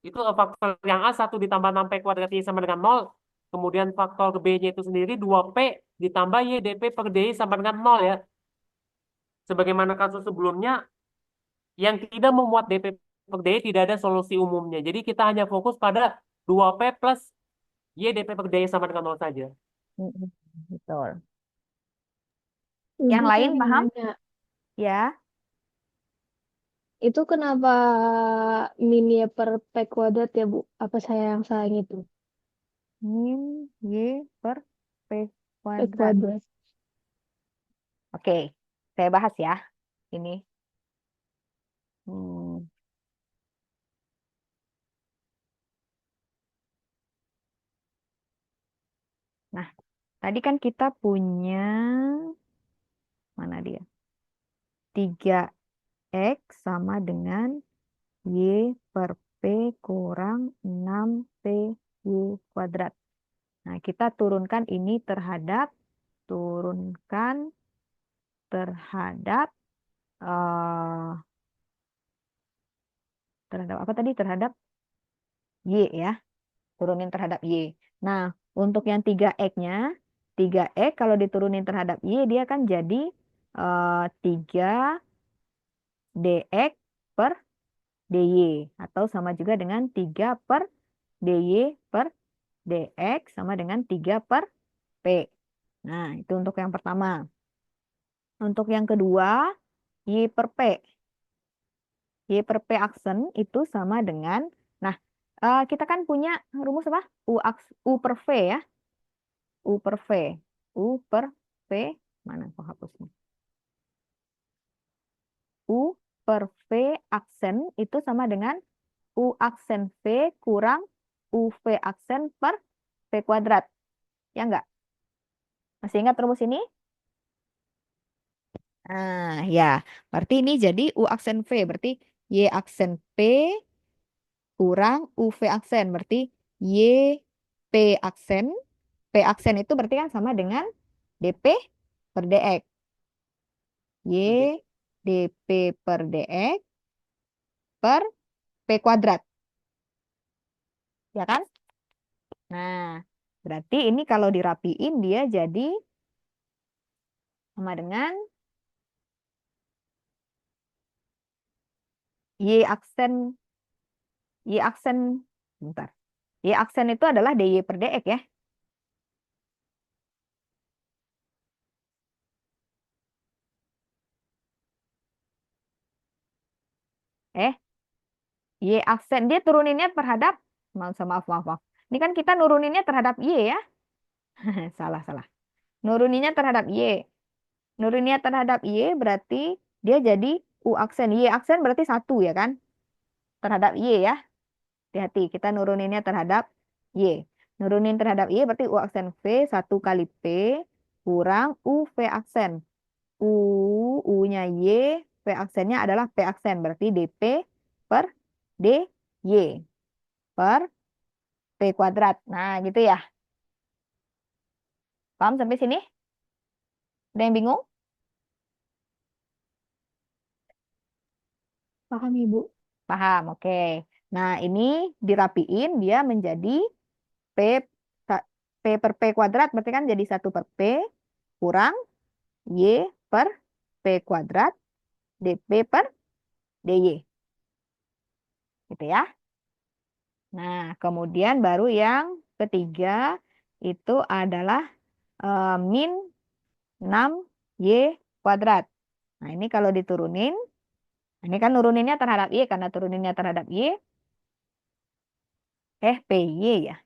itu faktor yang A 1 ditambah 6P kuadrat Y sama dengan 0. Kemudian faktor B-nya itu sendiri 2P ditambah Y dP per DY sama dengan 0 ya. Sebagaimana kasus sebelumnya, yang tidak memuat dP per DY tidak ada solusi umumnya. Jadi kita hanya fokus pada 2P plus Y dP per DY sama dengan 0 saja. Mm-mm, betul. Ibu, Yang saya lain mau paham? nanya, Ya. itu kenapa mini per P kuadrat ya, Bu? Apa saya yang salah itu? Min Y per P P kuadrat. kuadrat. Oke, saya bahas ya. Ini. Hmm. Nah, tadi kan kita punya, mana dia? 3X sama dengan Y per P kurang 6PY kuadrat. Nah, kita turunkan terhadap, eh terhadap apa tadi? Terhadap Y ya. Turunin terhadap Y. Nah, untuk yang 3X-nya, 3X kalau diturunin terhadap Y, dia kan jadi 3 dx per dy. Atau sama juga dengan 3 per dy per dx sama dengan 3 per p. Nah, itu untuk yang pertama. Untuk yang kedua, y per p. Y per p aksen itu sama dengan, nah, kita kan punya rumus apa? U per V ya. U per V. U per V, mana kok hapusnya? U per V aksen itu sama dengan U aksen V kurang UV aksen per V kuadrat. Ya enggak? Masih ingat rumus ini? Nah, ya. Berarti ini jadi U aksen V. Berarti Y aksen P kurang UV aksen. Berarti Y P aksen. P aksen itu berarti kan sama dengan DP per DX. Y dP per dx per P kuadrat. Ya kan? Nah, berarti ini kalau dirapiin dia jadi sama dengan Y aksen, Y aksen, bentar. Y aksen itu adalah DY per DX ya. Eh, Y aksen, dia turuninnya terhadap, maaf, maaf, maaf, maaf. Ini kan kita nuruninnya terhadap Y ya. Salah, salah. Nuruninnya terhadap Y. Nuruninnya terhadap Y berarti dia jadi U aksen. Y aksen berarti 1 ya kan? Terhadap Y ya. Hati-hati, kita nuruninnya terhadap Y. Nurunin terhadap Y berarti U aksen V 1 kali P kurang U V aksen. U-nya Y, V aksennya adalah P aksen. Berarti DP per DY per P kuadrat. Nah, gitu ya. Paham sampai sini? Ada yang bingung? Paham, Ibu? Paham, oke. Nah, ini dirapiin dia menjadi P, P per P kuadrat, berarti kan jadi 1/P kurang Y per P kuadrat dP per dy. Gitu ya. Nah, kemudian baru yang ketiga itu adalah min 6Y kuadrat. Nah, ini kalau diturunin, ini kan nuruninnya terhadap Y, karena turuninnya terhadap Y, PY ya.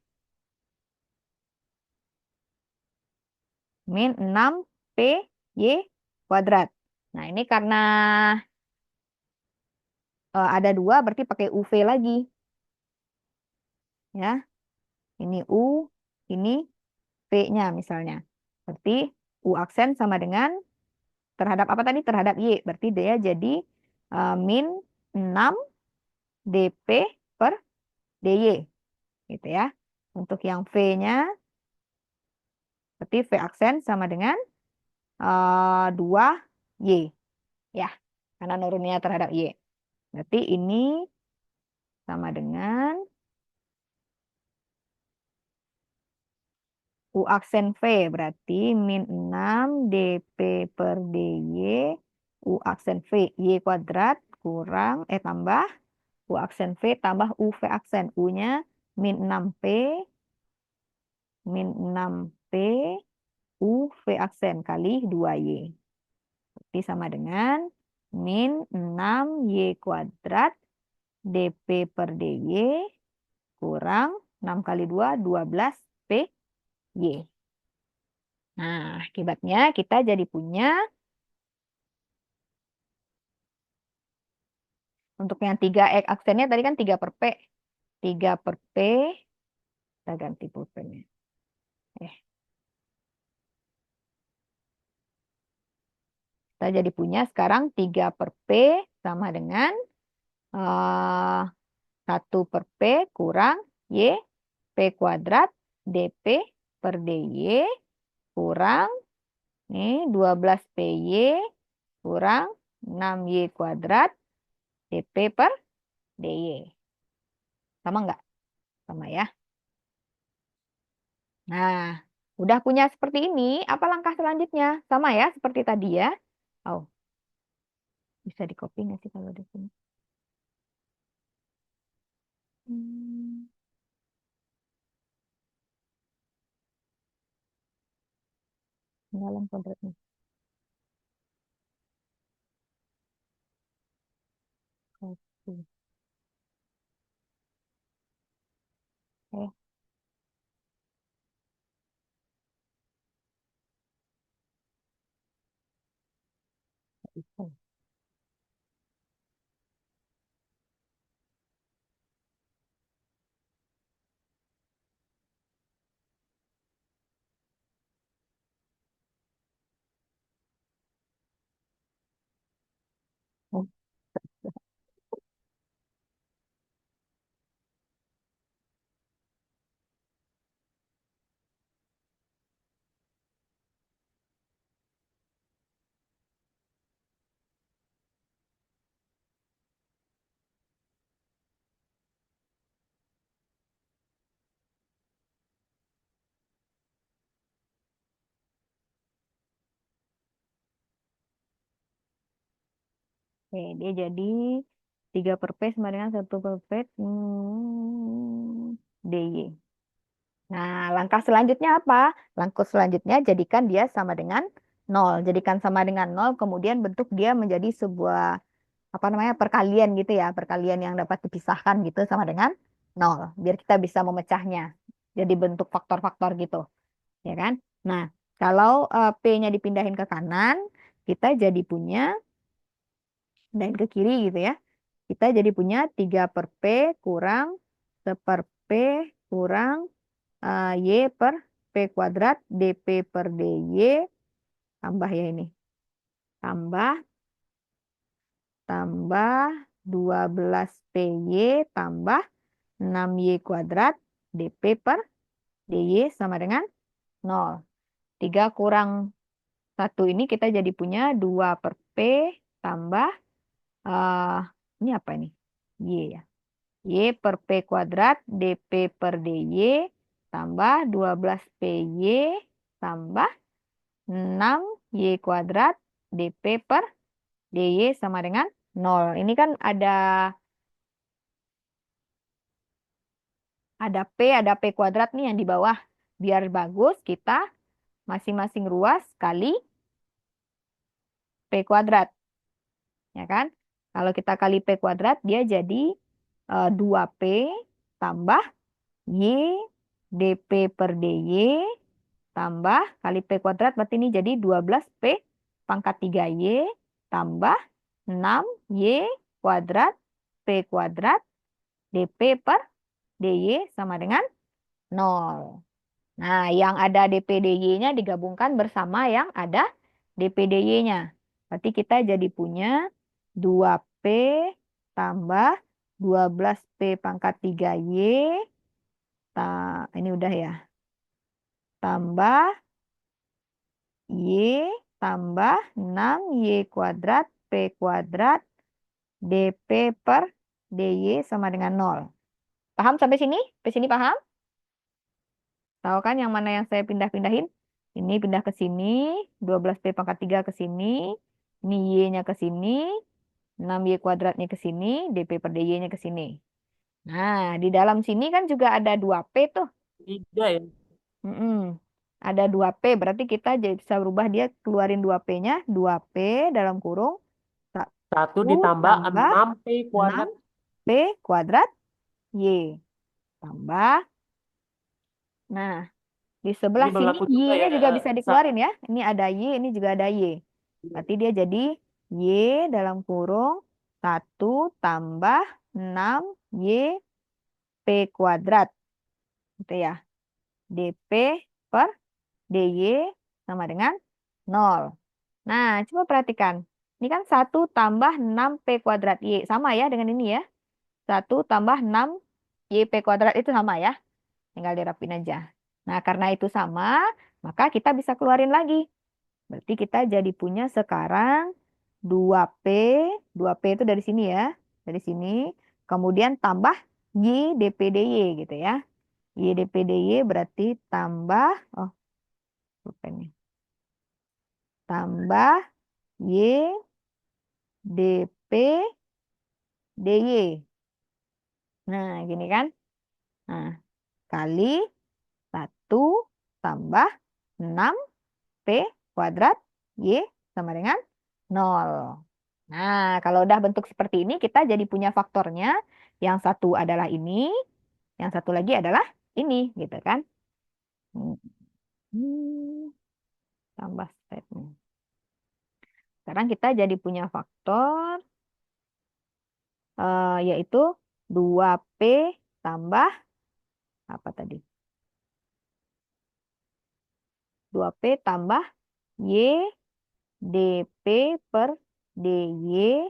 Min 6PY kuadrat. Nah, ini karena ada dua, berarti pakai UV lagi. Ya, ini U, ini V-nya misalnya. Berarti U aksen sama dengan terhadap apa tadi? Terhadap Y. Berarti dia jadi min 6 dP per dy. Gitu ya. Untuk yang V-nya, berarti V aksen sama dengan 2Y. Ya, karena nurunnya terhadap Y. Berarti ini sama dengan U aksen V. Berarti min 6 dP per dy. U aksen V. Y kuadrat kurang, tambah. U aksen V tambah UV aksen. U-nya min 6P. Min 6P. UV aksen kali 2Y. Berarti sama dengan min 6Y kuadrat dP per dy kurang 6 kali 2, 12PY. Nah, akibatnya kita jadi punya untuk yang 3 X aksennya tadi kan 3/P. 3/P, kita ganti pulpennya. Kita jadi punya sekarang 3/P sama dengan 1/P kurang Y P kuadrat dP per dy kurang nih 12PY kurang 6Y kuadrat dP per dy. Sama nggak? Sama ya. Nah, udah punya seperti ini, apa langkah selanjutnya? Sama ya, seperti tadi ya. Oh, bisa di copy nggak sih kalau di sini? Hmm, dalam kodratnya. Copy. Eh, bisa. Oh, oke, dia jadi 3/P sama dengan 1/P dy. Nah, langkah selanjutnya apa? Langkah selanjutnya jadikan dia sama dengan 0. Jadikan sama dengan 0, kemudian bentuk dia menjadi sebuah apa namanya perkalian gitu ya, perkalian yang dapat dipisahkan gitu sama dengan 0. Biar kita bisa memecahnya. Jadi bentuk faktor-faktor gitu, ya kan? Nah, kalau P-nya dipindahin ke kanan, kita jadi punya dan ke kiri gitu ya. Kita jadi punya 3/P kurang 1/P kurang Y per P kuadrat dP per dy tambah ya ini. Tambah 12PY tambah 6Y kuadrat dP per dy sama dengan 0. 3 kurang 1 ini kita jadi punya 2/P tambah, ini apa ini? Y ya. Y per P kuadrat DP per DY tambah 12PY tambah 6Y kuadrat DP per DY sama dengan 0. Ini kan ada P kuadrat nih yang di bawah. Biar bagus, kita masing-masing ruas kali P kuadrat. Ya kan? Kalau kita kali P kuadrat, dia jadi 2P tambah Y dP per DY tambah kali P kuadrat, berarti ini jadi 12P pangkat 3Y tambah 6Y kuadrat P kuadrat dP per DY sama dengan 0. Nah, yang ada DPDY-nya digabungkan bersama yang ada DPDY-nya. Berarti kita jadi punya 2P tambah 12P pangkat 3Y. Ini udah ya. Tambah Y tambah 6Y kuadrat P kuadrat DP per DY sama dengan 0. Paham sampai sini? Sampai sini paham? Tahu kan yang mana yang saya pindah-pindahin? Ini pindah ke sini, 12P pangkat 3 ke sini, ini Y-nya ke sini, 6Y kuadratnya ke sini, DP per DY-nya ke sini. Nah, di dalam sini kan juga ada 2P tuh. 3 ya. Mm-mm. Ada 2P, berarti kita jadi bisa berubah dia keluarin 2P-nya, 2P dalam kurung 1 1 ditambah tambah 6P kuadrat. 6P kuadrat Y. Tambah, nah di sebelah Ini sini berlaku juga Y-nya ya. juga bisa dikeluarin ya. Ini ada Y, ini juga ada Y. Berarti dia jadi Y dalam kurung 1 tambah 6Y P kuadrat. Gitu ya. DP per DY sama dengan 0. Nah, coba perhatikan. Ini kan 1 tambah 6P kuadrat Y. Sama ya dengan ini ya. 1 tambah 6YP kuadrat itu sama ya. Tinggal dirapin aja. Nah, karena itu sama, maka kita bisa keluarin lagi. Berarti kita jadi punya sekarang 2P. 2P itu dari sini ya. Dari sini. Kemudian tambah Y DPDY gitu ya. Y DPDY berarti tambah, oh lupa nih. Tambah Y DPDY. Nah, gini kan. Nah, kali 1 tambah 6P kuadrat Y sama dengan 0. Nah, kalau udah bentuk seperti ini, kita jadi punya faktornya. Yang satu adalah ini, yang satu lagi adalah ini, gitu kan. Hmm, tambah statement. Sekarang kita jadi punya faktor, yaitu 2P tambah, apa tadi? 2P tambah Y DP per DY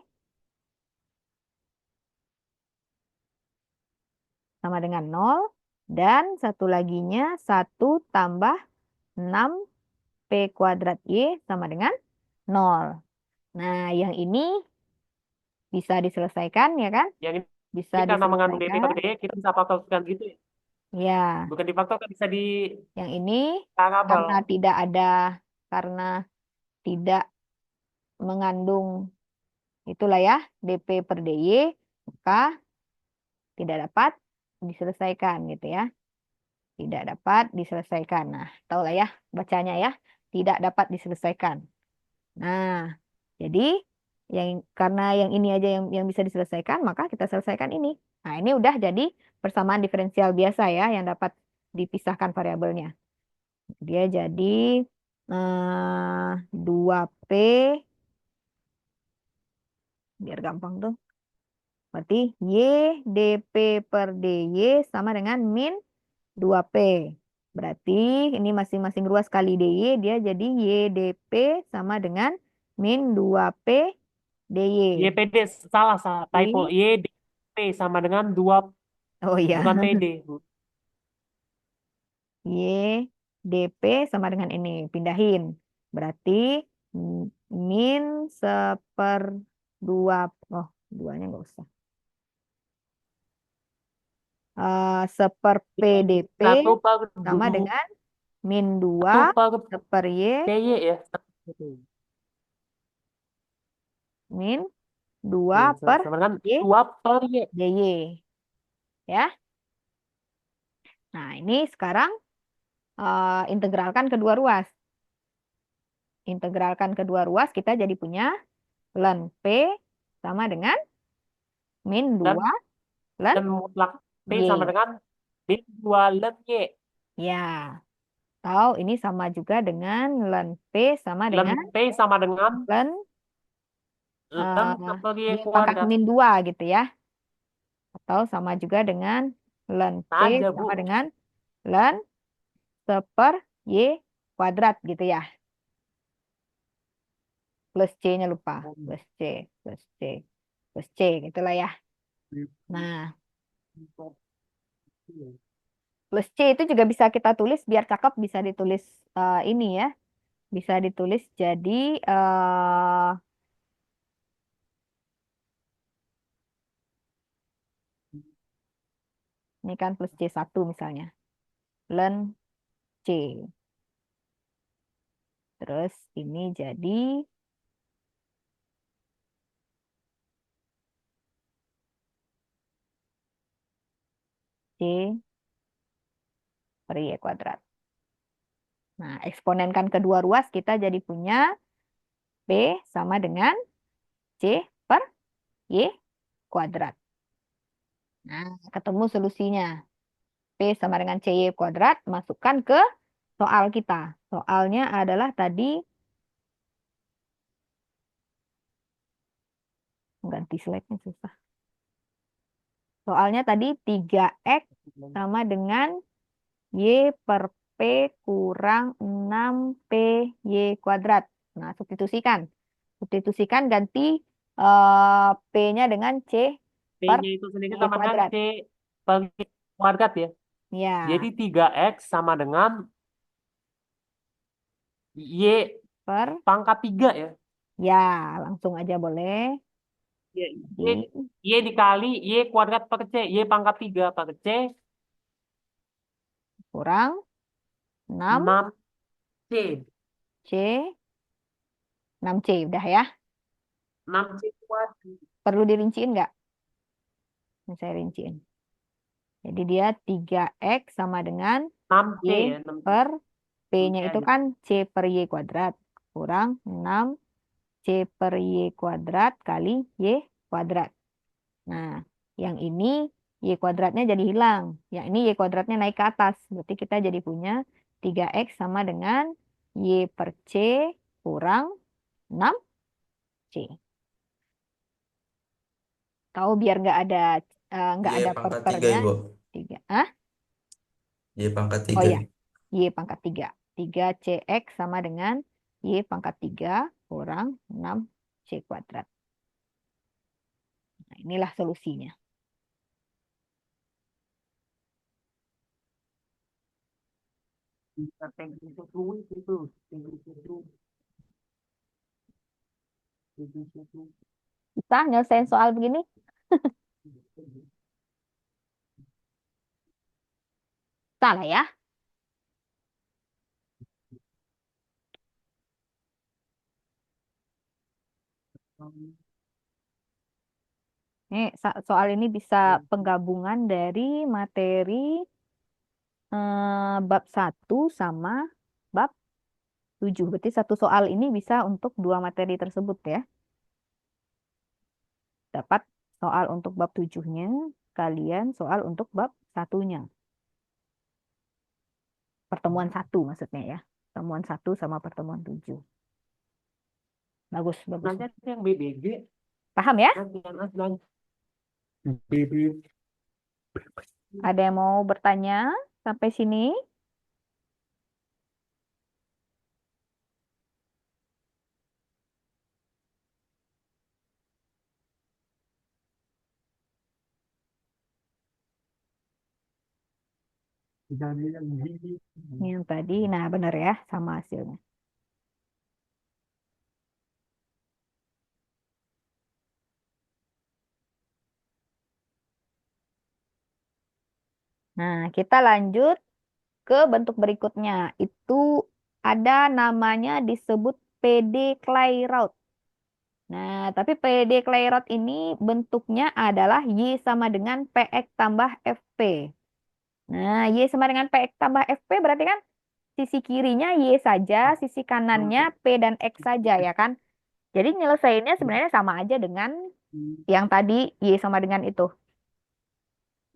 sama dengan 0. Dan satu laginya 1 tambah 6P kuadrat Y sama dengan 0. Nah, yang ini bisa diselesaikan ya kan? Yang Bisa ini karena mengandung DP per diselesaikan. DY, kita bisa faktorkan gitu ya. Ya, Bukan difaktorkan, bisa di yang ini parabel. karena tidak mengandung itulah ya, DP per DY, maka tidak dapat diselesaikan gitu ya. Tidak dapat diselesaikan. Nah, tahulah ya bacanya ya. Tidak dapat diselesaikan. Nah, jadi karena yang ini aja yang bisa diselesaikan, maka kita selesaikan ini. Nah, ini udah jadi persamaan diferensial biasa ya yang dapat dipisahkan variabelnya. Dia jadi 2P, biar gampang tuh. Berarti Y dP per DY sama dengan min 2P. Berarti ini masing-masing ruas kali DY, dia jadi YDP sama dengan min 2P DY. YPD salah typo. Jadi, YDP sama dengan 2, oh iya, bukan PD. YDP sama dengan ini, pindahin. Berarti min 1/2, oh duanya nggak usah. Seper PDP Satu per sama dua, dengan min 2 satu per seper Y PY ya. min 2 per Sama dengan Y 2 per Y. DY. Ya. Nah, ini sekarang integralkan kedua ruas. Integralkan kedua ruas, kita jadi punya ln P sama dengan min Dan 2 ln dan mutlak P sama Y. dengan min 2 ln Y. Ya, atau ini sama juga dengan ln P sama Ln dengan P sama dengan ln ln eh, per Y Y pangkat kuadrat. min 2 gitu ya. Atau sama juga dengan ln P Saja, Bu. sama dengan ln seper Y kuadrat gitu ya. Plus C-nya lupa. Plus C, plus C, plus C gitulah ya. Nah, plus C itu juga bisa kita tulis biar cakep, bisa ditulis ini ya. Bisa ditulis jadi ini kan plus C1 misalnya. Ln C. Terus ini jadi C per Y kuadrat. Nah, eksponenkan kedua ruas kita jadi punya P sama dengan C per Y kuadrat. Nah, ketemu solusinya. P sama dengan CY kuadrat, masukkan ke soal kita. Soalnya adalah tadi, ganti slide-nya susah. Soalnya tadi 3X sama dengan Y per P kurang 6PY kuadrat. Nah, substitusikan. Substitusikan ganti P-nya dengan C per P-nya itu sendiri Y sama dengan kuadrat. C per Y kuadrat ya. Jadi Ya, 3X sama dengan Y per, pangkat 3 ya. ya langsung aja boleh. Y, Y, Di Y dikali Y kuadrat per C. Y pangkat 3 per C kurang 6C, 6C. 6C udah ya. 6C kuadrat. Perlu dirinciin nggak? Ini saya rinciin. Jadi dia 3X sama dengan 6C C ya. 6C. per P-nya 6C itu aja. kan C per Y kuadrat. Kurang 6C per Y kuadrat kali Y kuadrat. Nah, yang ini Y kuadratnya jadi hilang. Yang ini Y kuadratnya naik ke atas. Berarti kita jadi punya 3X sama dengan Y per C kurang 6C. Tahu biar nggak Y ada pangkat 3 per-pernya. Ibu. 3. Ah? Y pangkat Oh 3. ya, Y pangkat 3. 3CX sama dengan Y pangkat 3 kurang 6C kuadrat. Nah, inilah solusinya. Bisa teknik fluid itu. Teknik fluid. Bisa nyelesain soal begini? Salah ya. Nih, soal ini bisa penggabungan dari materi bab 1 sama bab 7. Berarti satu soal ini bisa untuk dua materi tersebut ya. Dapat soal untuk bab 7-nya, kalian soal untuk bab 1-nya. Pertemuan 1 maksudnya ya. Pertemuan 1 sama pertemuan 7. Bagus, bagus. Nanti ada yang BBG. Paham ya? Nanti yang aslan. BBG. Ada yang mau bertanya sampai sini? Ini yang tadi, nah benar ya, sama hasilnya. Nah, kita lanjut ke bentuk berikutnya. Itu ada namanya disebut PD Clairaut. Nah, tapi PD Clairaut ini bentuknya adalah Y sama dengan PX tambah FP. Nah, Y sama dengan PX tambah FP berarti kan sisi kirinya Y saja, sisi kanannya P dan X saja ya kan? Jadi nyelesainnya sebenarnya sama aja dengan yang tadi Y sama dengan itu.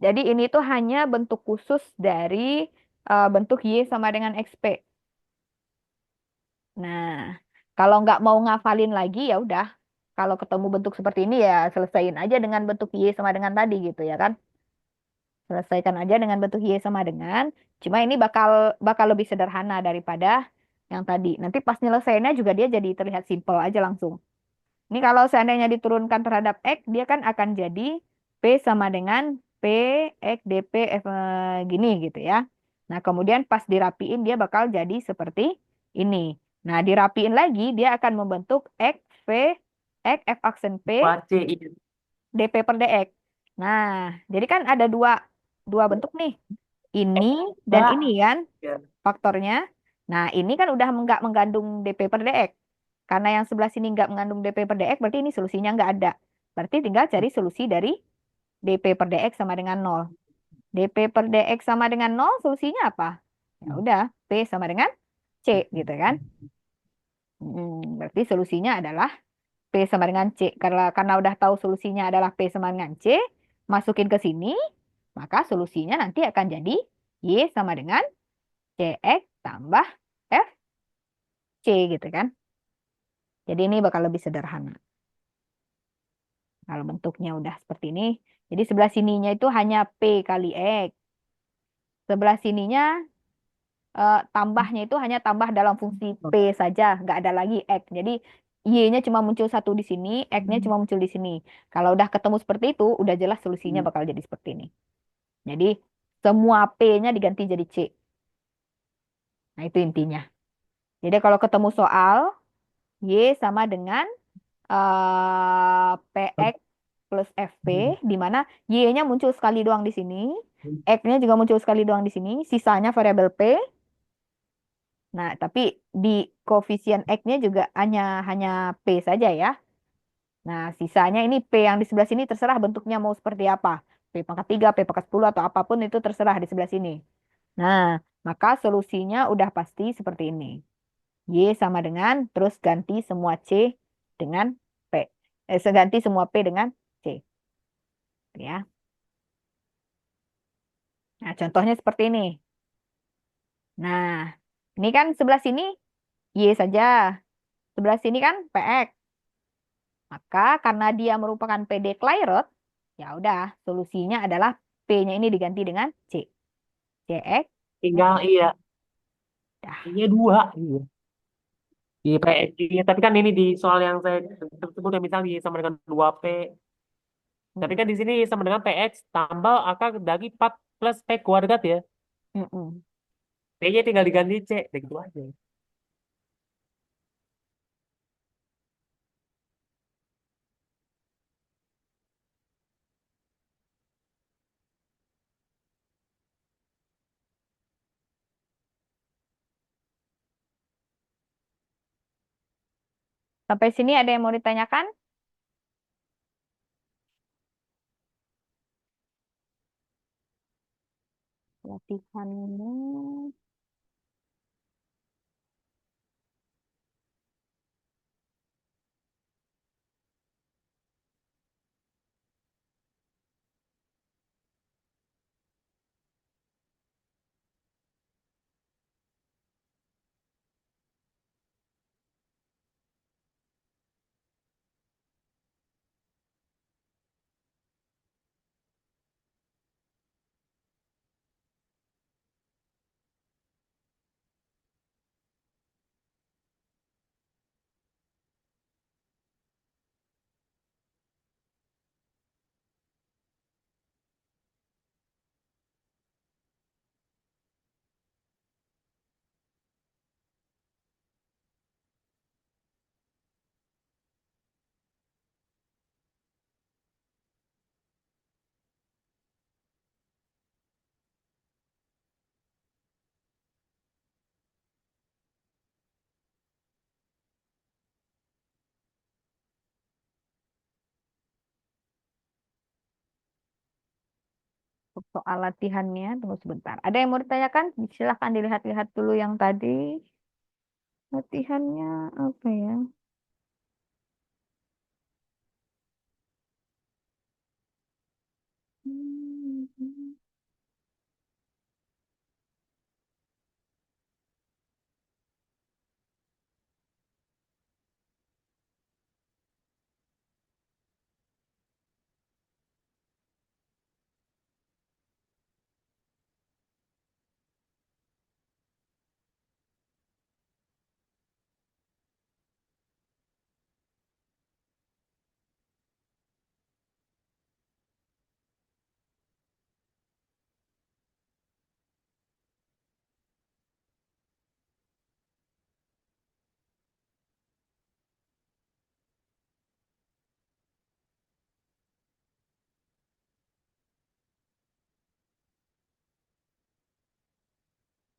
Jadi ini tuh hanya bentuk khusus dari bentuk Y sama dengan XP. Nah, kalau nggak mau ngafalin lagi ya udah. Kalau ketemu bentuk seperti ini ya selesaiin aja dengan bentuk Y sama dengan tadi gitu ya kan. Selesaikan aja dengan bentuk Y sama dengan. Cuma ini bakal bakal lebih sederhana daripada yang tadi. Nanti pas nyelesainnya juga dia jadi terlihat simpel aja langsung. Ini kalau seandainya diturunkan terhadap X, dia kan akan jadi P sama dengan P, X, DP, F, gini gitu ya. Nah, kemudian pas dirapiin dia bakal jadi seperti ini. Nah, dirapiin lagi dia akan membentuk X, V, X, F aksen P, Baca iya. DP per DX. Nah, jadi kan ada dua bentuk nih. Ini dan Mbak. ini kan Ya. faktornya. Nah, ini kan udah nggak mengandung DP per DX. Karena yang sebelah sini nggak mengandung DP per DX, berarti ini solusinya nggak ada. Berarti tinggal cari solusi dari DP per DX sama dengan nol. DP per DX sama dengan nol, solusinya apa? Ya udah, P sama dengan C gitu kan. Berarti solusinya adalah P sama dengan C. Karena udah tahu solusinya adalah P sama dengan C, masukin ke sini, maka solusinya nanti akan jadi Y sama dengan CX tambah FC gitu kan. Jadi ini bakal lebih sederhana. Kalau bentuknya udah seperti ini. Jadi sebelah sininya itu hanya P kali X. Sebelah sininya tambahnya itu hanya tambah dalam fungsi P saja. Nggak ada lagi X. Jadi Y-nya cuma muncul satu di sini, X-nya cuma muncul di sini. Kalau udah ketemu seperti itu, udah jelas solusinya bakal jadi seperti ini. Jadi semua P-nya diganti jadi C. Nah itu intinya. Jadi kalau ketemu soal, Y sama dengan PX plus FP, di mana Y-nya muncul sekali doang di sini, X-nya juga muncul sekali doang di sini, sisanya variabel P. Nah, tapi di koefisien X-nya juga hanya hanya P saja ya. Nah, sisanya ini P yang di sebelah sini terserah bentuknya mau seperti apa. P pangkat 3, P pangkat 10, atau apapun itu terserah di sebelah sini. Nah, maka solusinya udah pasti seperti ini. Y sama dengan, terus ganti semua C dengan P. Ganti semua P dengan C. Ya. Nah, contohnya seperti ini. Nah, ini kan sebelah sini Y saja. Sebelah sini kan PX. Maka karena dia merupakan PD Clairaut, ya udah solusinya adalah P-nya ini diganti dengan C. CX. Tinggal iya. Dah. Iya dua. Iya. Iya, iya, tapi kan ini di soal yang saya tersebut yang misalnya sama dengan 2P. Tapi kan Mm-mm. di sini sama dengan PX tambah akar dari 4 plus P kuadrat ya. Mm-mm. P-nya tinggal diganti C. Udah gitu aja. Sampai sini ada yang mau ditanyakan? Latihannya. soal latihannya, tunggu sebentar. Ada yang mau ditanyakan? Silahkan dilihat-lihat dulu yang tadi. Latihannya apa ya? Hmm.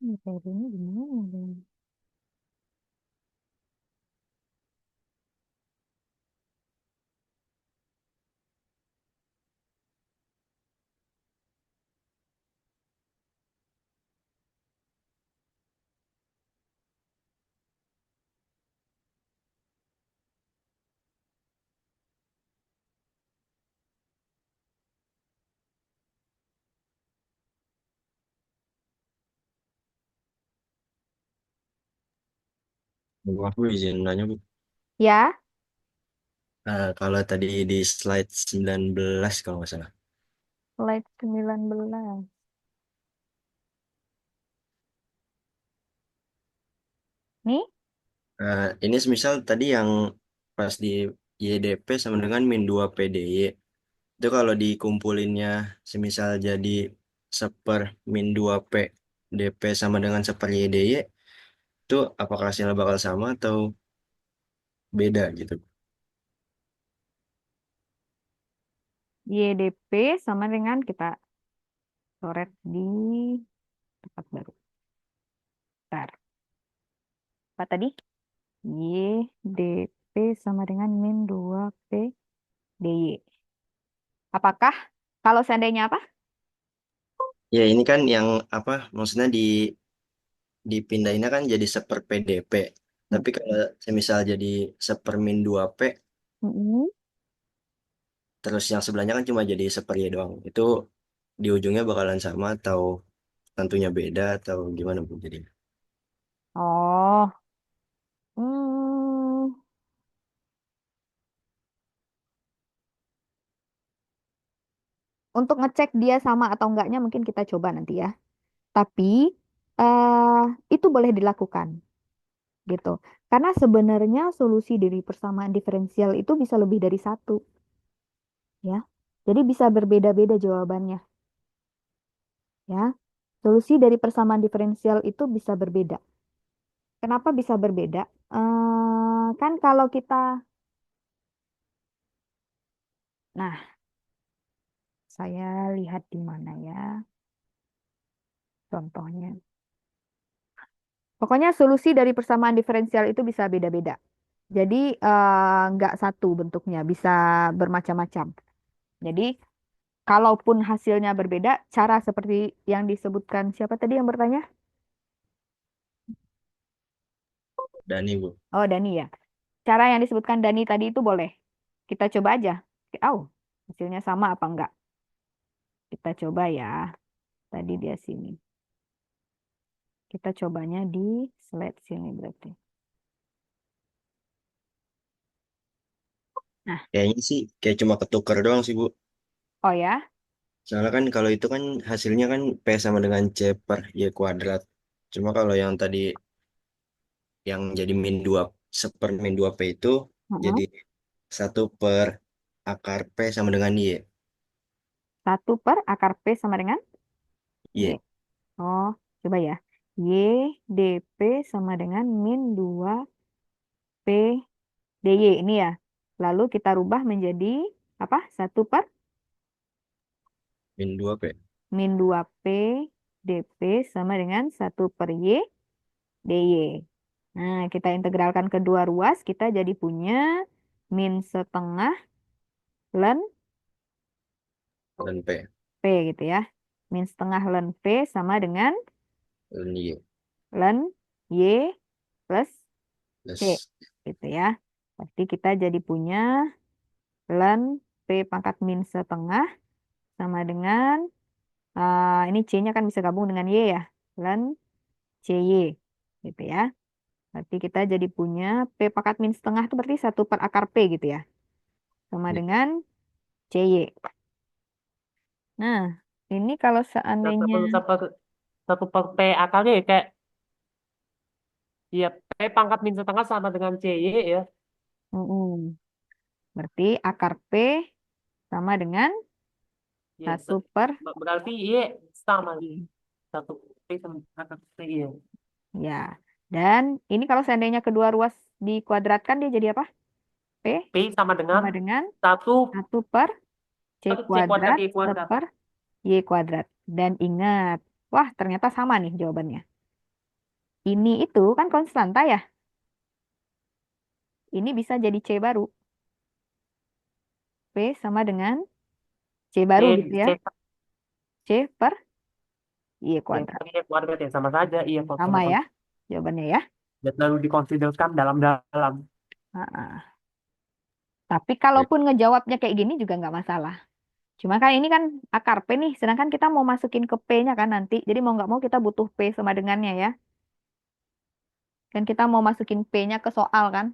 Materinya gimana? Bu, aku izin nanya, Bu. Ya, Kalau tadi di slide 19 kalau nggak salah. slide 19. Nih, Ini semisal tadi yang pas di YDP sama dengan min 2 PDY. Itu kalau dikumpulinnya semisal jadi seper min 2 P DP sama dengan seper YDY, itu apakah hasilnya bakal sama atau beda gitu? YDP sama dengan kita coret di tempat baru. Bentar. Apa tadi? YDP sama dengan min 2P DY. Apakah kalau seandainya apa? Ya ini kan yang apa maksudnya dipindahinnya kan jadi seper PDP. Tapi kalau semisal jadi seper min 2 P, Mm-mm. terus yang sebelahnya kan cuma jadi seper Y doang. Itu di ujungnya bakalan sama atau tentunya beda atau gimana Bu? Jadi Oh, hmm. Untuk ngecek dia sama atau enggaknya mungkin kita coba nanti ya. Tapi eh itu boleh dilakukan gitu. Karena sebenarnya solusi dari persamaan diferensial itu bisa lebih dari satu ya. Jadi bisa berbeda-beda jawabannya ya. Solusi dari persamaan diferensial itu bisa berbeda. Kenapa bisa berbeda? Kan kalau kita, nah saya lihat di mana ya contohnya. Pokoknya solusi dari persamaan diferensial itu bisa beda-beda. Jadi nggak satu bentuknya, bisa bermacam-macam. Jadi kalaupun hasilnya berbeda, cara seperti yang disebutkan siapa tadi yang bertanya? Dani Bu. Oh, Dani ya. Cara yang disebutkan Dani tadi itu boleh. Kita coba aja. Oh, hasilnya sama apa enggak? Kita coba ya. Tadi dia sini. Kita cobanya di slide sini berarti. Nah, Kayaknya sih kayak cuma ketukar doang sih Bu. oh ya. Soalnya kan kalau itu kan hasilnya kan P sama dengan C per Y kuadrat. Cuma kalau yang tadi yang jadi min 2 seper min 2 P itu jadi Heeh. 1 per akar P sama dengan Y. 1/akar P sama dengan Y. Y. Oh, coba ya. Y dP sama dengan min 2P DY ini ya. Lalu kita rubah menjadi apa? 1/, Min 2 P. min 2P dP sama dengan 1/Y DY. Nah, kita integralkan kedua ruas, kita jadi punya min setengah ln Dan P. P gitu ya. min setengah ln P sama dengan ln Y ln Y plus C. plus Gitu ya. Berarti kita jadi punya ln P pangkat min setengah sama dengan, ini C-nya kan bisa gabung dengan Y ya. Ln CY. Gitu ya. Berarti kita jadi punya P pangkat min setengah itu berarti 1/akar P gitu ya. Sama Y. dengan CY. Nah, ini kalau Satu seandainya, per satu, satu per P akarnya ya kayak ya P pangkat min setengah sama dengan CY ya. mm, berarti akar P sama dengan Ya, 1/. berarti Y sama satu P sama akar P ya. Ya. Dan ini kalau seandainya kedua ruas dikuadratkan dia jadi apa? P P sama dengan sama dengan satu 1/C C kuadrat kuadrat Y kuadrat. per Y kuadrat. Dan ingat, wah ternyata sama nih jawabannya. Ini itu kan konstanta ya. Ini bisa jadi C baru. P sama dengan C baru gitu C ya. C C per Y C kuadrat. per Y kuadrat ya sama saja. Iya kok Sama sama ya sama. jawabannya ya. Dan lalu dikonsiderkan dalam-dalam. Ah. Tapi kalaupun ngejawabnya kayak gini juga nggak masalah. Cuma kan ini kan akar P nih, sedangkan kita mau masukin ke P-nya kan nanti. Jadi mau nggak mau kita butuh P sama dengannya ya. Kan kita mau masukin P-nya ke soal kan.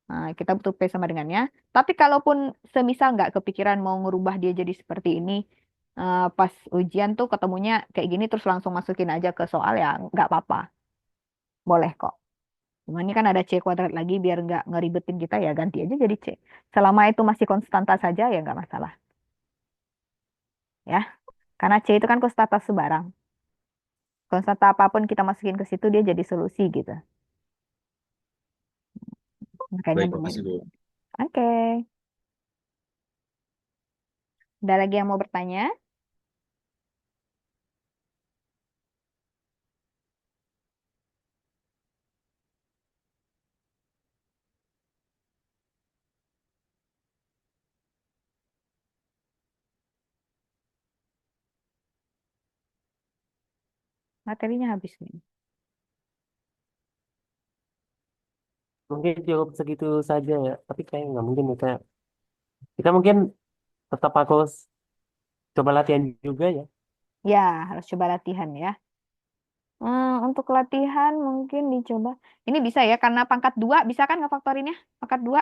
Nah, kita butuh P sama dengannya. Tapi kalaupun semisal nggak kepikiran mau ngerubah dia jadi seperti ini, pas ujian tuh ketemunya kayak gini terus langsung masukin aja ke soal ya nggak apa-apa. Boleh kok. Cuma ini kan ada C kuadrat lagi biar nggak ngeribetin kita ya ganti aja jadi C. Selama itu masih konstanta saja ya nggak masalah ya. Karena C itu kan konstanta sebarang. Konstanta apapun kita masukin ke situ dia jadi solusi gitu. Makanya Baik, boleh. makasih Bu. Oke. Ada lagi yang mau bertanya? Materinya habis nih. Mungkin cukup segitu saja ya. Tapi kayak nggak mungkin ya. Kayak kita mungkin tetap harus coba latihan juga ya. Ya, harus coba latihan ya. Untuk latihan mungkin dicoba. Ini bisa ya, karena pangkat 2 bisa kan ngefaktorinnya? Pangkat 2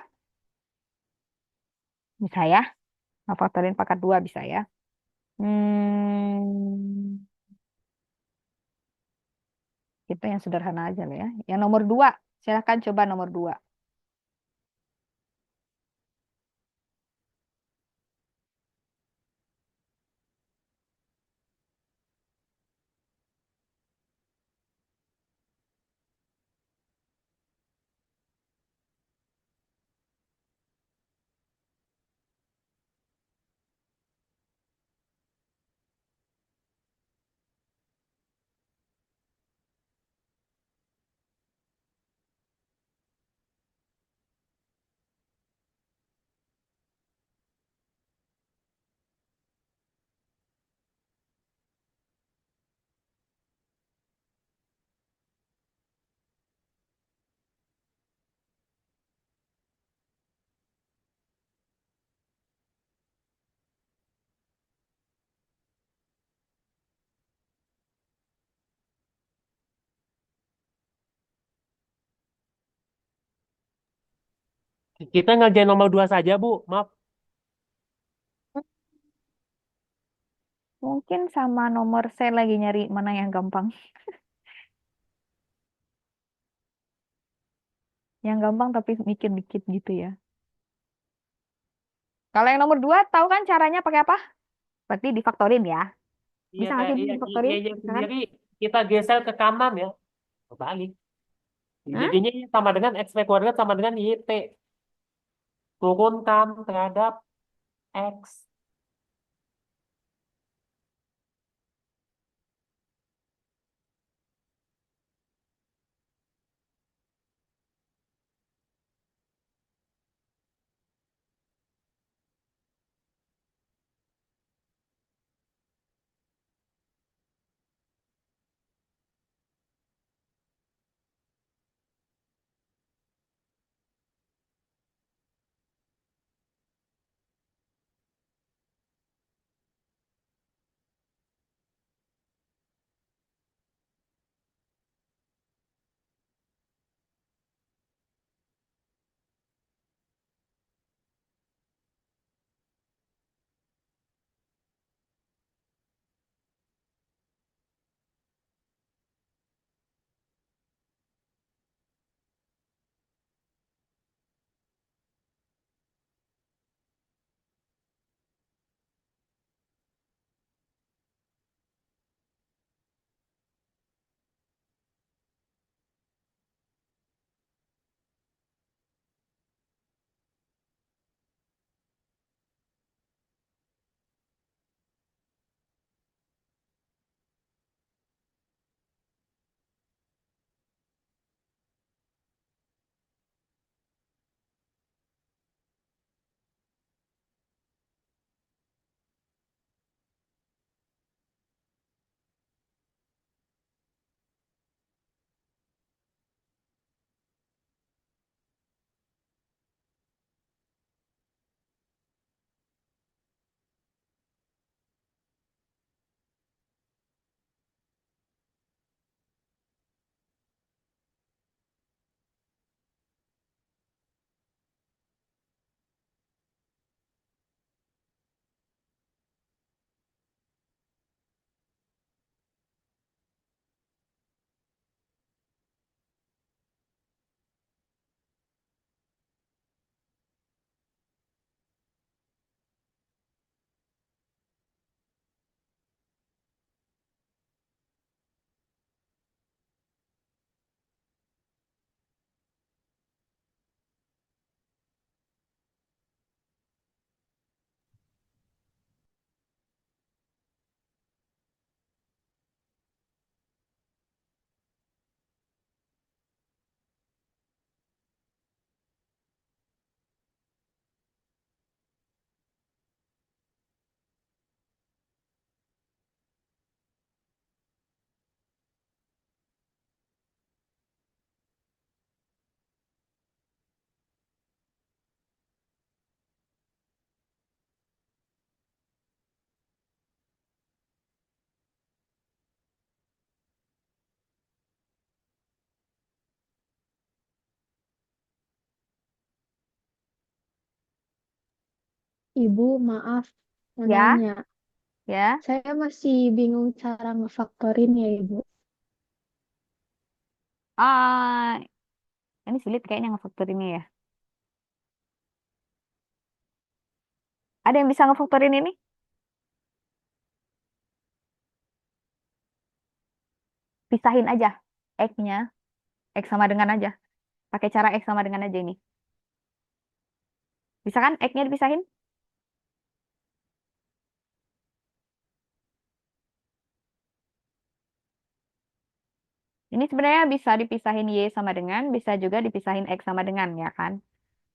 bisa ya. Ngefaktorin pangkat 2 bisa ya. Hmm, itu yang sederhana aja lah ya. Yang nomor 2 silahkan coba nomor 2. Kita ngerjain nomor 2 saja, Bu. Maaf. Mungkin sama nomor saya lagi nyari mana yang gampang. Yang gampang tapi mikir dikit gitu ya. Kalau yang nomor 2 tahu kan caranya pakai apa? Berarti difaktorin ya. Iya Bisa nggak kayak sih Bu iya difaktorin? iya Bisa kan? sendiri kita geser ke kanan ya. Kebalik. Hah? Jadinya sama dengan XP kuadrat sama dengan YT. Turunkan terhadap X. Ibu, maaf mau Ya, nanya. ya. Saya masih bingung cara ngefaktorin ya, Ibu. Ah, ini sulit kayaknya ngefaktor ini ya. Ada yang bisa ngefaktorin ini? Pisahin aja X-nya. X sama dengan aja. Pakai cara X sama dengan aja ini. Bisa kan X-nya dipisahin? Ini sebenarnya bisa dipisahin Y sama dengan, bisa juga dipisahin X sama dengan, ya kan?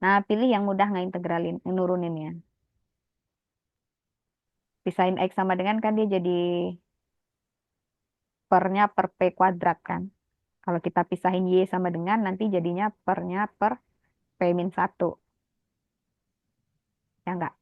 Nah, pilih yang mudah ngeintegralin, nuruninnya. Pisahin X sama dengan kan dia jadi pernya per P kuadrat kan. Kalau kita pisahin Y sama dengan, nanti jadinya pernya per P min 1. Ya enggak?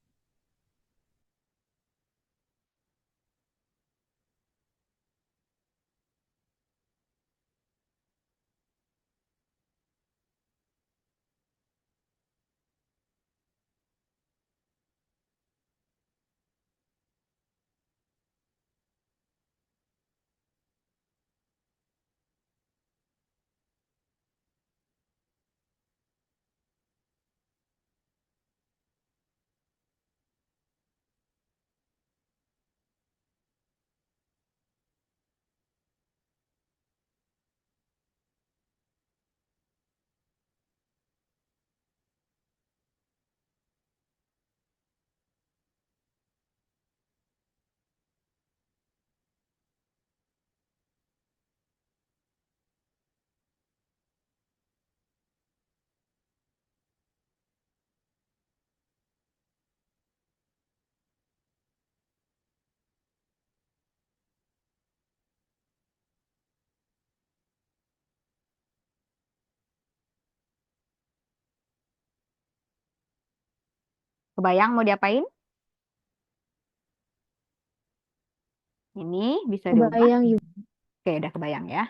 Kebayang mau diapain? Ini bisa diubah. Kebayang, Ibu. Oke, udah kebayang ya.